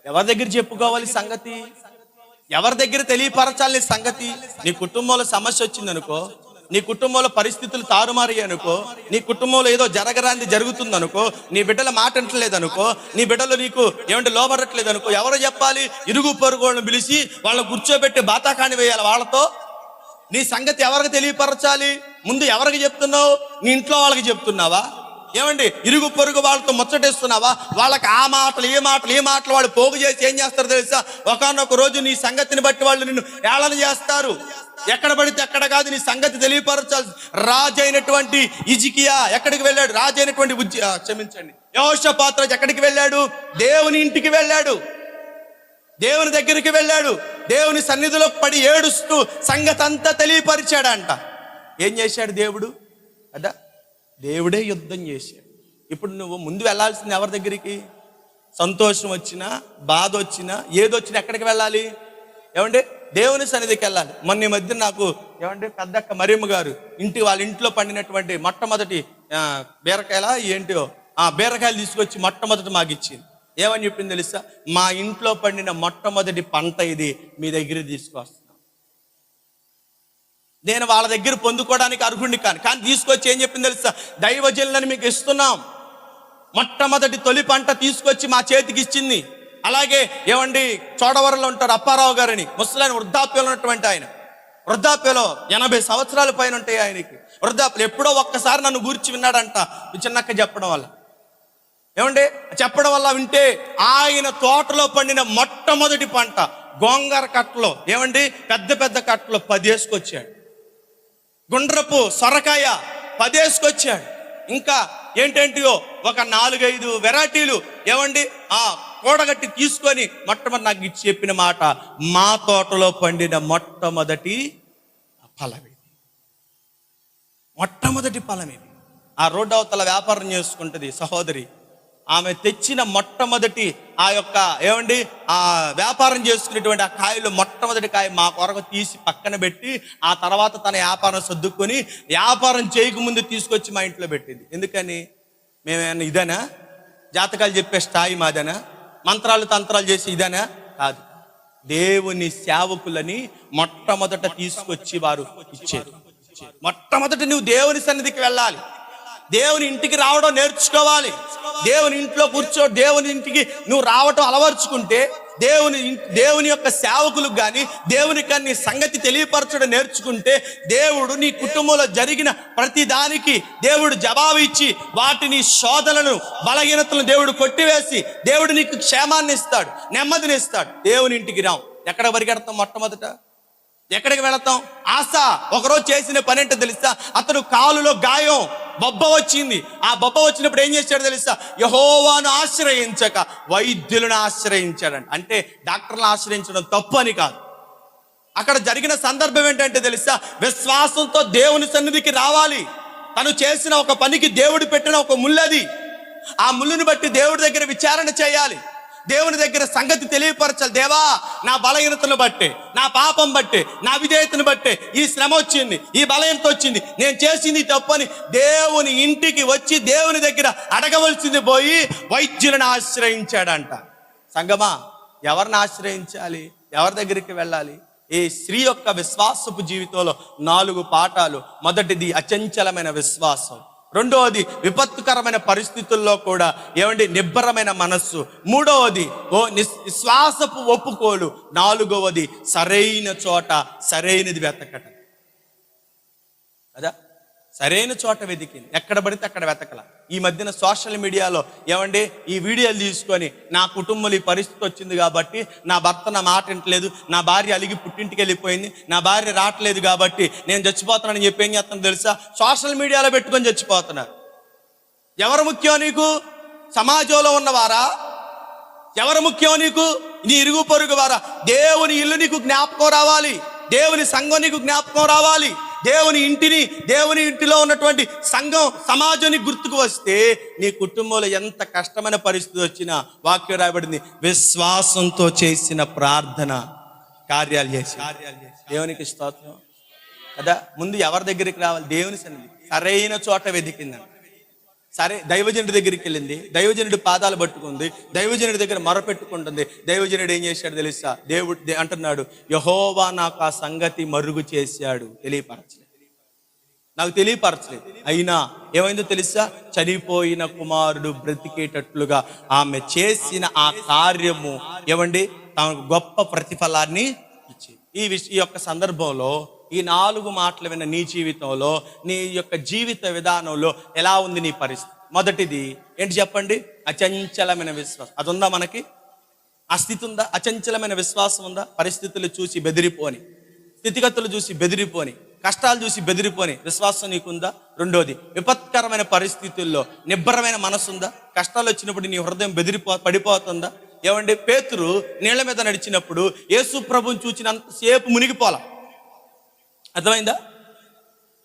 ఎవరి దగ్గర చెప్పుకోవాలి సంగతి? ఎవరి దగ్గర తెలియపరచాలి సంగతి? నీ కుటుంబంలో సమస్య వచ్చిందనుకో, నీ కుటుంబంలో పరిస్థితులు తారుమారి అనుకో, నీ కుటుంబంలో ఏదో జరగరాంది జరుగుతుందనుకో, నీ బిడ్డల మాట అంటలేదనుకో, నీ బిడ్డలు నీకు ఏమంటే లోబడట్లేదు అనుకో, ఎవరు చెప్పాలి? ఇరుగు పొరుగులను పిలిచి వాళ్ళని కూర్చోబెట్టి బాతాకాని వేయాలి. వాళ్ళతో నీ సంగతి ఎవరికి తెలియపరచాలి? ముందు ఎవరికి చెప్తున్నావు? నీ ఇంట్లో వాళ్ళకి చెప్తున్నావా? ఏమండి ఇరుగు పొరుగు వాళ్ళతో ముచ్చటేస్తున్నావా? వాళ్ళకి ఆ మాటలు ఈ మాటలు వాళ్ళు పోగు చేసి ఏం చేస్తారు తెలుసా? ఒకానొక రోజు నీ సంగతిని బట్టి వాళ్ళు నిన్ను ఏళన చేస్తారు. ఎక్కడ పడితే అక్కడ కాదు, నీ సంగతి తెలియపరచాలి. రాజు అయినటువంటి హిజ్కియా ఎక్కడికి వెళ్ళాడు? రాజు అయినటువంటి యెహోషాపాతు ఎక్కడికి వెళ్ళాడు? దేవుని ఇంటికి వెళ్ళాడు, దేవుని దగ్గరికి వెళ్ళాడు. దేవుని సన్నిధిలో పడి ఏడుస్తూ సంగతి అంతా తెలియపరిచాడంట. ఏం చేశాడు దేవుడు? కదా, దేవుడే యుద్ధం చేశాడు. ఇప్పుడు నువ్వు ముందు వెళ్ళాల్సింది ఎవరి దగ్గరికి? సంతోషం వచ్చినా బాధ వచ్చినా ఏదొచ్చినా ఎక్కడికి వెళ్ళాలి? ఏమంటే దేవుని సన్నిధికి వెళ్ళాలి. మొన్న ఈ మధ్య నాకు ఏమంటే పెద్దక్క మరియమ్మ గారు వాళ్ళ ఇంట్లో పండినటువంటి మొట్టమొదటి బీరకాయలా ఏంటో బీరకాయలు తీసుకొచ్చి మొట్టమొదటి మాకు ఇచ్చింది. ఏమని చెప్పింది తెలుసా? మా ఇంట్లో పండిన మొట్టమొదటి పంట ఇది, మీ దగ్గర తీసుకొస్తున్నాం. నేను వాళ్ళ దగ్గర పొందుకోవడానికి అర్హుడిని కానీ తీసుకొచ్చి ఏం చెప్పింది తెలుసా? దైవజనులను మీకు ఇస్తున్నాం. మొట్టమొదటి తొలి పంట తీసుకొచ్చి మా చేతికి ఇచ్చింది. అలాగే ఏమండి, చోడవరంలో ఉంటారు అప్పారావు గారని, ముసలాయన, వృద్ధాప్యంలో ఉన్నటువంటి ఆయన. వృద్ధాప్యలో 80 సంవత్సరాల పైన ఉంటాయి ఆయనకి. వృద్ధాప్యం ఎప్పుడో ఒక్కసారి నన్ను గూర్చి విన్నాడంట, చిన్నక్క చెప్పడం వల్ల. ఏమండి, చెప్పడం వల్ల వింటే ఆయన తోటలో పండిన మొట్టమొదటి పంట గోంగూర కట్టలో, ఏమండి, పెద్ద పెద్ద కట్టలో 10 వేసుకొచ్చాడు. గుండ్రపు సొరకాయ 10 వేసుకొచ్చాడు. ఇంకా ఏంటేంటియో ఒక 4-5 వెరైటీలు, ఏమండి, కూడగట్టి తీసుకొని మొట్టమొదటి నాకు ఇచ్చి చెప్పిన మాట, మా తోటలో పండిన మొట్టమొదటి ఫలం ఇది, మొట్టమొదటి ఫలం ఇది. ఆ రోడ్డు అవతల వ్యాపారం చేసుకుంటుంది సహోదరి, ఆమె తెచ్చిన మొట్టమొదటి ఆ యొక్క, ఏమండి, ఆ వ్యాపారం చేసుకునేటువంటి ఆ కాయలు మొట్టమొదటి కాయ మా కొరకు తీసి పక్కన పెట్టి, ఆ తర్వాత తన వ్యాపారం సర్దుకొని వ్యాపారం చేయకముందు తీసుకొచ్చి మా ఇంట్లో పెట్టింది. ఎందుకని? మేమేమన్నా ఇదేనా? జాతకాలు చెప్పే స్థాయి మాదేనా? మంత్రాలు తంత్రాలు చేసి ఇదేనా? కాదు. దేవుని సేవకులని మొట్టమొదట తీసుకొచ్చి వారు ఇచ్చారు. మొట్టమొదట నువ్వు దేవుని సన్నిధికి వెళ్ళాలి, దేవుని ఇంటికి రావడం నేర్చుకోవాలి. దేవుని ఇంట్లో దేవుని ఇంటికి నువ్వు రావటం అలవర్చుకుంటే, దేవుని యొక్క సేవకులకు కానీ దేవునికి కానీ సంగతి తెలియపరచడం నేర్చుకుంటే, దేవుడు నీ కుటుంబంలో జరిగిన ప్రతి దానికి దేవుడు జవాబు ఇచ్చి వాటిని శోధనలను బలహీనతలను దేవుడు కొట్టివేసి దేవుడు నీకు క్షేమాన్ని ఇస్తాడు, నెమ్మదిని ఇస్తాడు. దేవుని ఇంటికి రావు. ఎక్కడ పరిగెడతాం? మొట్టమొదట ఎక్కడికి వెళతాం? ఆశ ఒకరోజు చేసిన పని ఏంటో తెలుసా? అతను కాలులో గాయం, బొబ్బ వచ్చింది. ఆ బొబ్బ వచ్చినప్పుడు ఏం చేశాడు తెలుసా? యెహోవాను ఆశ్రయించక వైద్యులను ఆశ్రయించాడంట. అంటే డాక్టర్లను ఆశ్రయించడం తప్పు అని కాదు. అక్కడ జరిగిన సందర్భం ఏంటంటే తెలుసా? విశ్వాసంతో దేవుని సన్నిధికి రావాలి. తను చేసిన ఒక పనికి దేవుడు పెట్టిన ఒక ముల్లది. ఆ ముళ్ళుని బట్టి దేవుడి దగ్గర విచారణ చేయాలి, దేవుని దగ్గర సంగతి తెలియపరచాలి. దేవా, నా బలహీనతను బట్టే, నా పాపం బట్టే, నా విధేయతను బట్టే ఈ శ్రమ వచ్చింది, ఈ బలహీనత వచ్చింది, నేను చేసింది తప్పని దేవుని ఇంటికి వచ్చి దేవుని దగ్గర అడగవలసింది పోయి వైద్యులను ఆశ్రయించాడంట. సంగమా, ఎవరిని ఆశ్రయించాలి? ఎవరి దగ్గరికి వెళ్ళాలి? ఈ స్త్రీ యొక్క విశ్వాసపు జీవితంలో 4 పాఠాలు. మొదటిది అచంచలమైన విశ్వాసం, రెండవది విపత్తుకరమైన పరిస్థితుల్లో కూడా, ఏమండి, నిబ్బరమైన మనస్సు, మూడవది విశ్వాసపు ఒప్పుకోలు, నాలుగవది సరైన చోట సరైనది వెతకటం. కదా, సరైన చోట వెతికింది, ఎక్కడ పడితే అక్కడ వెతకల. ఈ మధ్యన సోషల్ మీడియాలో, ఏమండి, ఈ వీడియోలు తీసుకొని నా కుటుంబంలో ఈ పరిస్థితి వచ్చింది కాబట్టి, నా భర్త నా మాట వింటలేదు, నా భార్య అలిగి పుట్టింటికి వెళ్ళిపోయింది, నా భార్య రావట్లేదు కాబట్టి నేను చచ్చిపోతున్నానని చెప్పి ఏం చేస్తాను తెలుసా? సోషల్ మీడియాలో పెట్టుకొని చచ్చిపోతున్నారు. ఎవరు ముఖ్యం నీకు? సమాజంలో ఉన్నవారా? ఎవరు ముఖ్యం నీకు? నీ ఇరుగు పొరుగు వారా? దేవుని ఇల్లు నీకు జ్ఞాపకం రావాలి, దేవుని సంఘం నీకు జ్ఞాపకం రావాలి, దేవుని ఇంటిలో ఉన్నటువంటి సంఘం సమాజానికి గుర్తుకు వస్తే, నీ కుటుంబంలో ఎంత కష్టమైన పరిస్థితి వచ్చినా వాక్యం రాయబడింది, విశ్వాసంతో చేసిన ప్రార్థన కార్యాలు చేసి. దేవునికి స్తోత్రం. కదా, ముందు ఎవరి దగ్గరికి రావాలి? దేవుని సన్నిధి. సరైన చోట వెతికిందని. సరే, దైవజనుడి దగ్గరికి వెళ్ళింది, దైవజనుడి పాదాలు పట్టుకుంది, దైవజనుడి దగ్గర మొరపెట్టుకుంటుంది. దైవజనుడు ఏం చేశాడు తెలుసా? దేవుడు అంటున్నాడు, యెహోవా నాకు ఆ సంగతి మరుగు చేశాడు, నాకు తెలియపరచలేదు. అయినా ఏమైందో తెలుసా? చనిపోయిన కుమారుడు బ్రతికేటట్లుగా ఆమె చేసిన ఆ కార్యము, ఏమండి, తనకు గొప్ప ప్రతిఫలాన్ని ఇచ్చింది. ఈ యొక్క సందర్భంలో ఈ 4 మాటలు విన్న నీ జీవితంలో, నీ యొక్క జీవిత విధానంలో ఎలా ఉంది నీ పరిస్థితి? మొదటిది ఏంటి చెప్పండి? అచంచలమైన విశ్వాసం. అది ఉందా మనకి? ఆ స్థితి ఉందా? అచంచలమైన విశ్వాసం ఉందా? పరిస్థితులు చూసి బెదిరిపోని, స్థితిగతులు చూసి బెదిరిపోని, కష్టాలు చూసి బెదిరిపోని విశ్వాసం నీకుందా? రెండోది, విపత్కరమైన పరిస్థితుల్లో నిబ్బరమైన మనసు ఉందా? కష్టాలు వచ్చినప్పుడు నీ హృదయం పడిపోతుందా? ఏమండి, పేతురు నీళ్ల మీద నడిచినప్పుడు యేసు ప్రభువుని చూసినంతసేపు మునిగిపోలా. అర్థమైందా?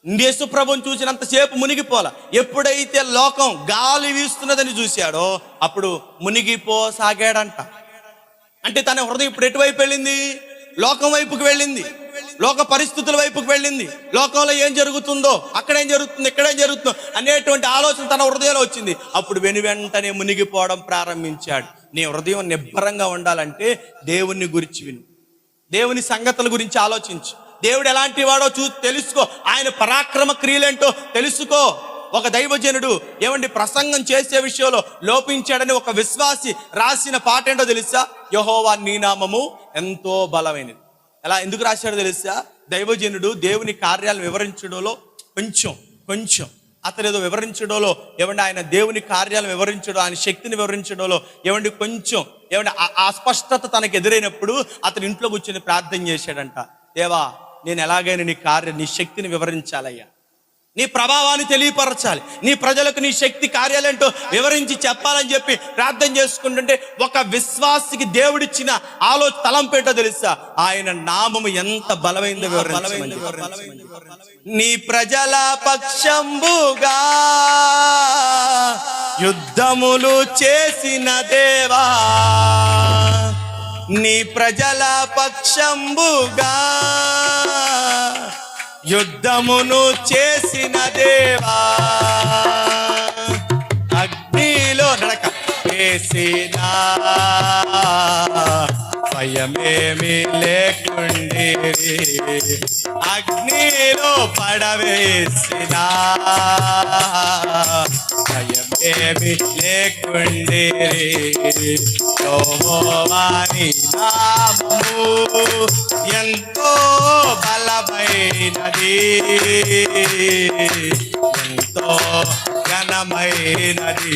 యేసు ప్రభువుని చూసినంతసేపు మునిగిపోలా. ఎప్పుడైతే లోకం గాలి వీస్తున్నదని చూశాడో అప్పుడు మునిగిపోసాగాడంట. అంటే తన హృదయం ఇప్పుడు ఎటువైపు వెళ్ళింది? లోకం వైపుకు వెళ్ళింది, లోక పరిస్థితుల వైపుకు వెళ్ళింది. లోకంలో ఏం జరుగుతుందో, అక్కడేం జరుగుతుంది, ఇక్కడేం జరుగుతుందో అనేటువంటి ఆలోచన తన హృదయంలో వచ్చింది. అప్పుడు వెంటనే మునిగిపోవడం ప్రారంభించాడు. నీ హృదయం నిబ్బరంగా ఉండాలంటే దేవుని గురించి విను, దేవుని సంగతుల గురించి ఆలోచించు, దేవుడు ఎలాంటి వాడో తెలుసుకో, ఆయన పరాక్రమ క్రియలేంటో తెలుసుకో. ఒక దైవజనుడు ఏమండి ప్రసంగం చేసే విషయంలో లోపించాడని ఒక విశ్వాసి రాసిన పాట ఏంటో తెలుసా? యెహోవా నీ నామము ఎంతో బలమైనది. ఎలా ఎందుకు రాశాడో తెలుసా? దైవజనుడు దేవుని కార్యాలను వివరించడంలో కొంచెం అతను ఏదో వివరించడంలో ఏమంటే ఆయన దేవుని కార్యాలను వివరించడం, ఆయన శక్తిని వివరించడంలో ఏమంటే కొంచెం ఏమంటే అస్పష్టత తనకు ఎదురైనప్పుడు అతను ఇంట్లో కూర్చొని ప్రార్థన చేశాడంట. దేవా, నేను ఎలాగైనా నీ శక్తిని వివరించాలయ్యా, నీ ప్రభావాన్ని తెలియపరచాలి, నీ ప్రజలకు నీ శక్తి కార్యాలేంటో వివరించి చెప్పాలని చెప్పి ప్రార్థన చేసుకుంటుంటే ఒక విశ్వాసికి దేవుడిచ్చిన తలంపేటో తెలుసా? ఆయన నామము ఎంత బలమైందో వివరించమని. నీ ప్రజల పక్షంబుగా యుద్ధములు చేసిన దేవా, నీ ప్రజల పక్షంబుగా యుద్ధమును చేసిన దేవా, అగ్నిలో నడక చేసిన భయమేమి లేకుండే, అగ్నిలో పడవేసిన భయమేమి లేకుండే, యెహోవా నీ నామము ఎంతో బలమైనది, ఎంతో ఘనమైనది,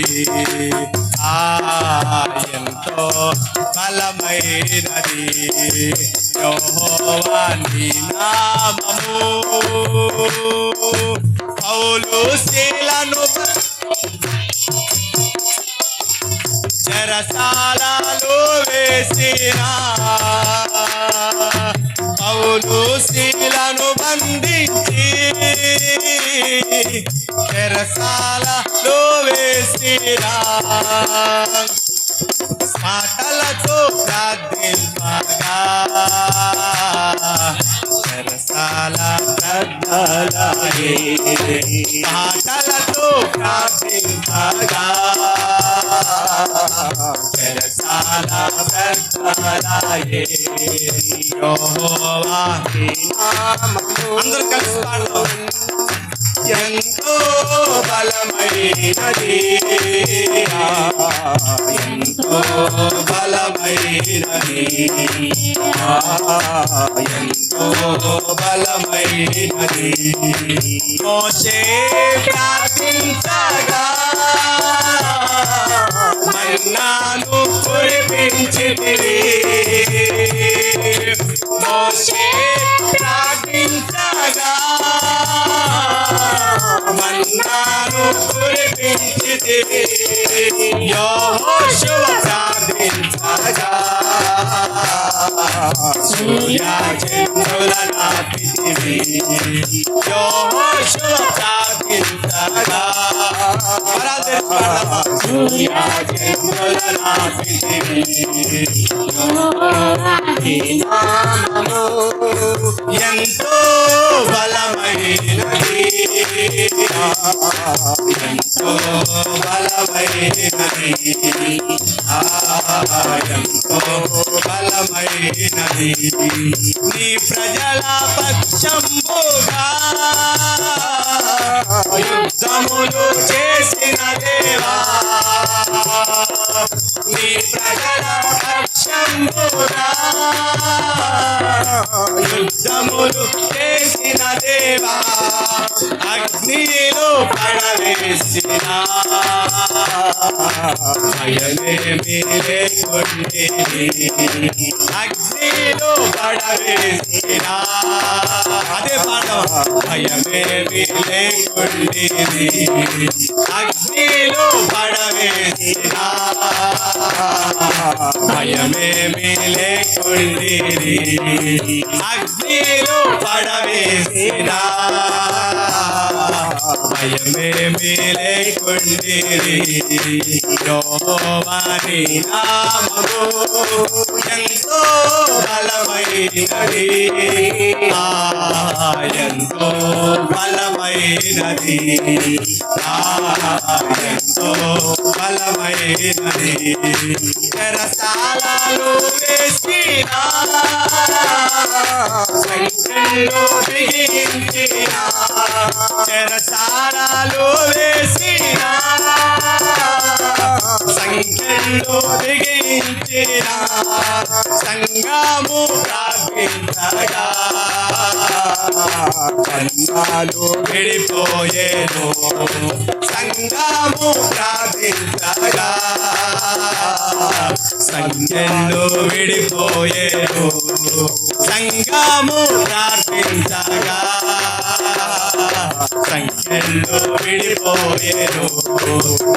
ఎంతో బలమైనది యెహోవా నీ నామము. పౌలు శీలను చెరసాలలో వేసిన, పౌలు శీలను బంధించి చెరసాలలో వేసిన, మాటలతో ప్రార్థింపగా చెరసాల బద్దలాయె, మాటలతో ప్రార్థింపగా చెరసాల బద్దలాయె, యెహోవా నీ నామము అందరూ కలిసి పాడదాం. ఎంతో బలమైనది, ఎంతో బలమైనది, ఎంతో బలమైనది. మోషే ప్రార్థించగా మన్నాను కురిపించితివి, మోషే ప్రార్థించగా మన్నాను కురిపించితివి, యెహోషువ ప్రార్థించగా సూర్యచంద్రుల నాపితివి, యెహోషువ ప్రార్థించగా సూర్యచంద్రుల నాపితివి, ఎంతో బలమైనది, ఎంతో బలమైనది, ఎంతో బలమైనది. నీ ప్రజల పక్షంబుగా యుద్ధములు చేసిన దేవా, నీ ప్రజల పక్షంబుగా యుద్ధములు చేసిన దేవా, అగ్నిలో పడవేసిన భయమేమి లేకుండేది, అగ్నిలో పడవేసిన అదే పాట, భయమేమి లేకుండేది, అగ్నిలో పడవేసిన భయమేమి లేకుండేది, అగ్నిలో పడవేసిన భయమేమీ లేకుండిరి. యెహోవా నీ నామము ఎంతో బలమైనది, ఎంతో బలమైనది, ఎంతో బలమైనది. చెరసాలలో వేసినా సంఖ్యలో బిగించినా, చెరసాలలో వేసినా సంఖ్యలో బిగించినా, సంగము ప్రార్థించగా కన్నాలు విడిపోయేను. సంగము ప్రార్థించగా సంఖ్యలు విడిపోయేను. సంగము ప్రార్థించగా సంఖ్యలు విడిపోయేను.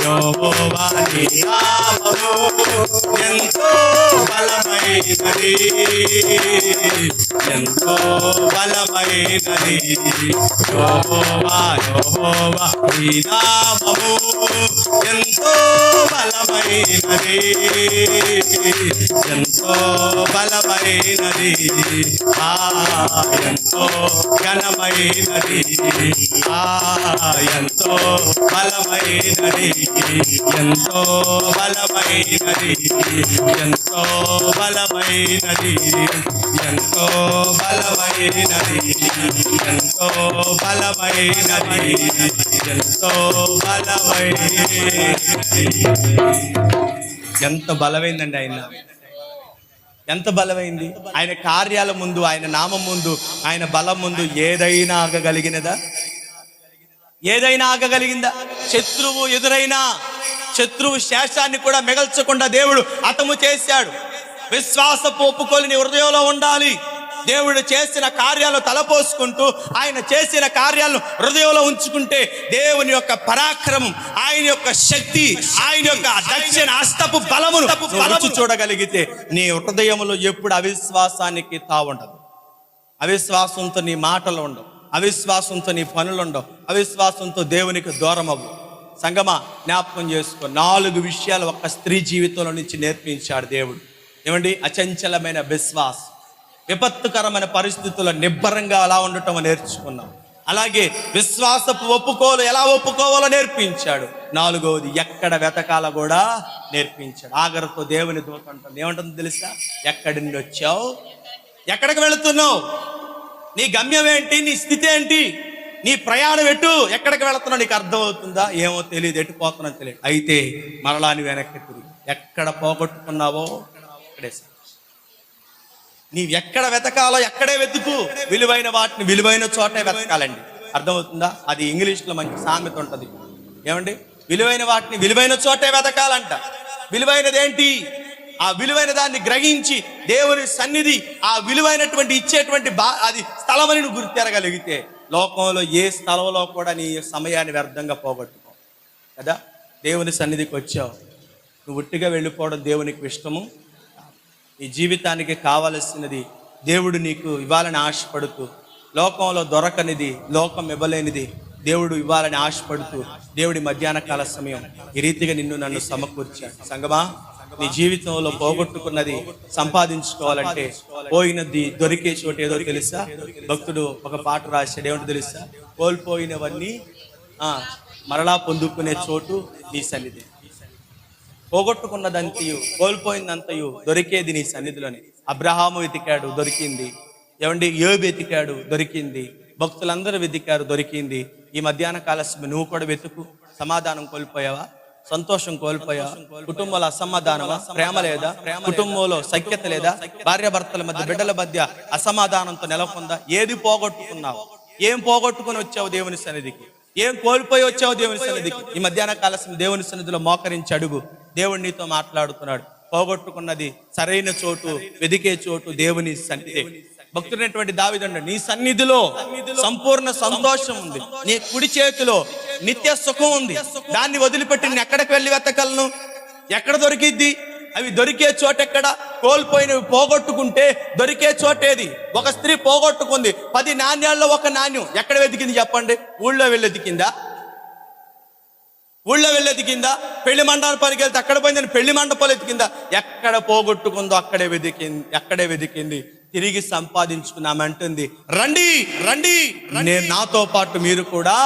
యెహోవా నీ నామము ఎంతో బలమైనది, ఎంతో బలమైనది. యెహోవా యెహోవా నీ నామము ఎంతో బలమైనది, ఎంతో బలమైనది, ఎంతో ఘనమైనది, ఎంతో బలమైనది, ఎంతో బలమైనది, ఎంతో బలమైనది, ఎంతో బలమైనది, ఎంతో బలమైనది, ఎంతో బలమైనది. ఎంత బలమైందండి ఆయన, ఎంత బలమైంది. ఆయన కార్యాల ముందు, ఆయన నామం ముందు, ఆయన బలం ముందు ఏదైనా ఆగగలిగినదా? ఏదైనా ఆగగలిగిందా? శత్రువు ఎదురైనా శత్రువు శేషాన్ని కూడా మిగల్చకుండా దేవుడు హతము చేశాడు. విశ్వాసపు ఒప్పుకోలు నీ హృదయంలో ఉండాలి. దేవుడు చేసిన కార్యాలు తలపోసుకుంటూ ఆయన చేసిన కార్యాలను హృదయంలో ఉంచుకుంటే దేవుని యొక్క పరాక్రమం, ఆయన యొక్క శక్తి, ఆయన యొక్క దక్షిణ హస్తపు బలమును రుచి చూడగలిగితే నీ హృదయంలో ఎప్పుడు అవిశ్వాసానికి తావుండదు. అవిశ్వాసంతో నీ మాటలు ఉండవు, అవిశ్వాసంతో నీ పనులు ఉండవు, అవిశ్వాసంతో దేవునికి దూరం అవ్వు. సంగమా, జ్ఞాపకం చేసుకో, 4 విషయాలు ఒక స్త్రీ జీవితంలో నుంచి నేర్పించాడు దేవుడు. ఏమండి? అచంచలమైన విశ్వాసం, విపత్తుకరమైన పరిస్థితుల్లో నిబ్బరంగా అలా ఉండటం నేర్చుకున్నాం. అలాగే విశ్వాసపు ఒప్పుకోలు ఎలా ఒప్పుకోవాలో నేర్పించాడు. 4వది ఎక్కడ వెతకాలో కూడా నేర్పించాడు. ఆఖరితో దేవుని దూత అంటుంది, ఏమంటుంది తెలుసా? ఎక్కడి నుండి వచ్చావు, ఎక్కడికి వెళుతున్నావు, నీ గమ్యం ఏంటి, నీ స్థితి ఏంటి, నీ ప్రయాణం ఎటు, ఎక్కడికి వెళుతున్నావు నీకు అర్థమవుతుందా? ఏమో తెలియదు, ఎటు పోతున్నా తెలియదు. అయితే మరలా నీ వెనక్కి తిరిగి ఎక్కడ పోగొట్టుకున్నావో అక్కడే. నీవు ఎక్కడ వెతకాలో ఎక్కడే వెతుకు. విలువైన వాటిని విలువైన చోటే వెతకాలండి. అర్థమవుతుందా? అది ఇంగ్లీష్లో మంచి సామెత ఉంటుంది. ఏమండి? విలువైన వాటిని విలువైన చోటే వెతకాలంట. విలువైనది ఏంటి? ఆ విలువైన దాన్ని గ్రహించి దేవుని సన్నిధి, ఆ విలువైనటువంటి ఇచ్చేటువంటి అది స్థలమని నువ్వు గుర్తెరగలిగితే లోకంలో ఏ స్థలంలో కూడా నీ సమయాన్ని వ్యర్థంగా పోగొట్టుకో కదా. దేవుని సన్నిధికి వచ్చావు, నువ్వు ఉట్టిగా వెళ్ళిపోవడం దేవునికి ఇష్టము. నీ జీవితానికి కావలసినది దేవుడు నీకు ఇవ్వాలని ఆశపడుతూ, లోకంలో దొరకనిది, లోకం ఇవ్వలేనిది దేవుడు ఇవ్వాలని ఆశపడుతూ దేవుడి మధ్యాహ్న కాల సమయం ఈ రీతిగా నిన్ను నన్ను సమకూర్చాడు. సంగమా, నీ జీవితంలో పోగొట్టుకున్నది సంపాదించుకోవాలంటే పోయినది దొరికే చోటు ఏదో తెలుసా? భక్తుడు ఒక పాట రాశాడు, ఏమిటో తెలుసా? కోల్పోయినవన్నీ మరలా పొందుకునే చోటు నీ సన్నిధి. పోగొట్టుకున్నదంతయు, కోల్పోయిందంతయు దొరికేది నీ సన్నిధిలోనే. అబ్రహాము వెతికాడు, దొరికింది. ఏమండి? యోబు వెతికాడు, దొరికింది. భక్తులందరూ వెతికారు, దొరికింది. ఈ మధ్యాహ్న కాల నువ్వు కూడా వెతుకు. సమాధానం కోల్పోయావా? సంతోషం కోల్పోయావా? కుటుంబంలో అసమాధానమా? ప్రేమ లేదా? కుటుంబంలో సఖ్యత లేదా? భార్యాభర్తల మధ్య, బిడ్డల మధ్య అసమాధానంతో నెలకొందా? ఏది పోగొట్టుకున్నావు? ఏం పోగొట్టుకుని వచ్చావు దేవుని సన్నిధికి? ఏం కోల్పోయి వచ్చావు దేవుని సన్నిధికి? ఈ మధ్యాహ్న కాలం దేవుని సన్నిధిలో మోకరించి అడుగు. దేవుడు నీతో మాట్లాడుతున్నాడు. పోగొట్టుకున్నది సరైన చోటు, వెదికే చోటు దేవుని సన్నిధి. భక్తుడైనటువంటి దావీదు, నీ సన్నిధిలో సంపూర్ణ సంతోషం ఉంది, నీ కుడి చేతిలో నిత్య సుఖం ఉంది. దాన్ని వదిలిపెట్టి నేను ఎక్కడికి వెళ్ళి వెతకలను? ఎక్కడ దొరికిద్ది? అవి దొరికే చోటెక్కడ? కోల్పోయినవి పోగొట్టుకుంటే దొరికే చోటేది? ఒక స్త్రీ పోగొట్టుకుంది 10 నాణ్యాల్లో ఒక నాణ్యం. ఎక్కడ వెతికింది చెప్పండి? ఊళ్ళో వెళ్ళి వెతికిందా? ఊళ్ళో వెళ్ళి ఎతికిందా? పెళ్లి మండపానికి వెళ్తే అక్కడ పోయిందని పెళ్లి మండపాలు ఎతికిందా? ఎక్కడ పోగొట్టుకుందో అక్కడే వెతికింది. తిరిగి సంపాదించుకున్నామంటుంది. రండి రండి, నేను నాతో పాటు మీరు కూడా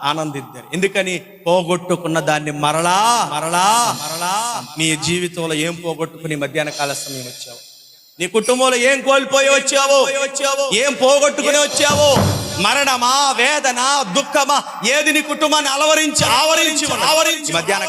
ఆనందిద్దారు. ఎందుకని? పోగొట్టుకున్న దాన్ని మరలా మరలా మరలా. నీ జీవితంలో ఏం పోగొట్టుకుని మధ్యాహ్న కాల సమయం వచ్చావు? నీ కుటుంబంలో ఏం కోల్పోయి వచ్చావో? ఏం పోగొట్టుకుని వచ్చావో? మరణమా, వేదన, దుఃఖమా? ఏది నీ కుటుంబాన్ని ఆవరించి మధ్యాహ్న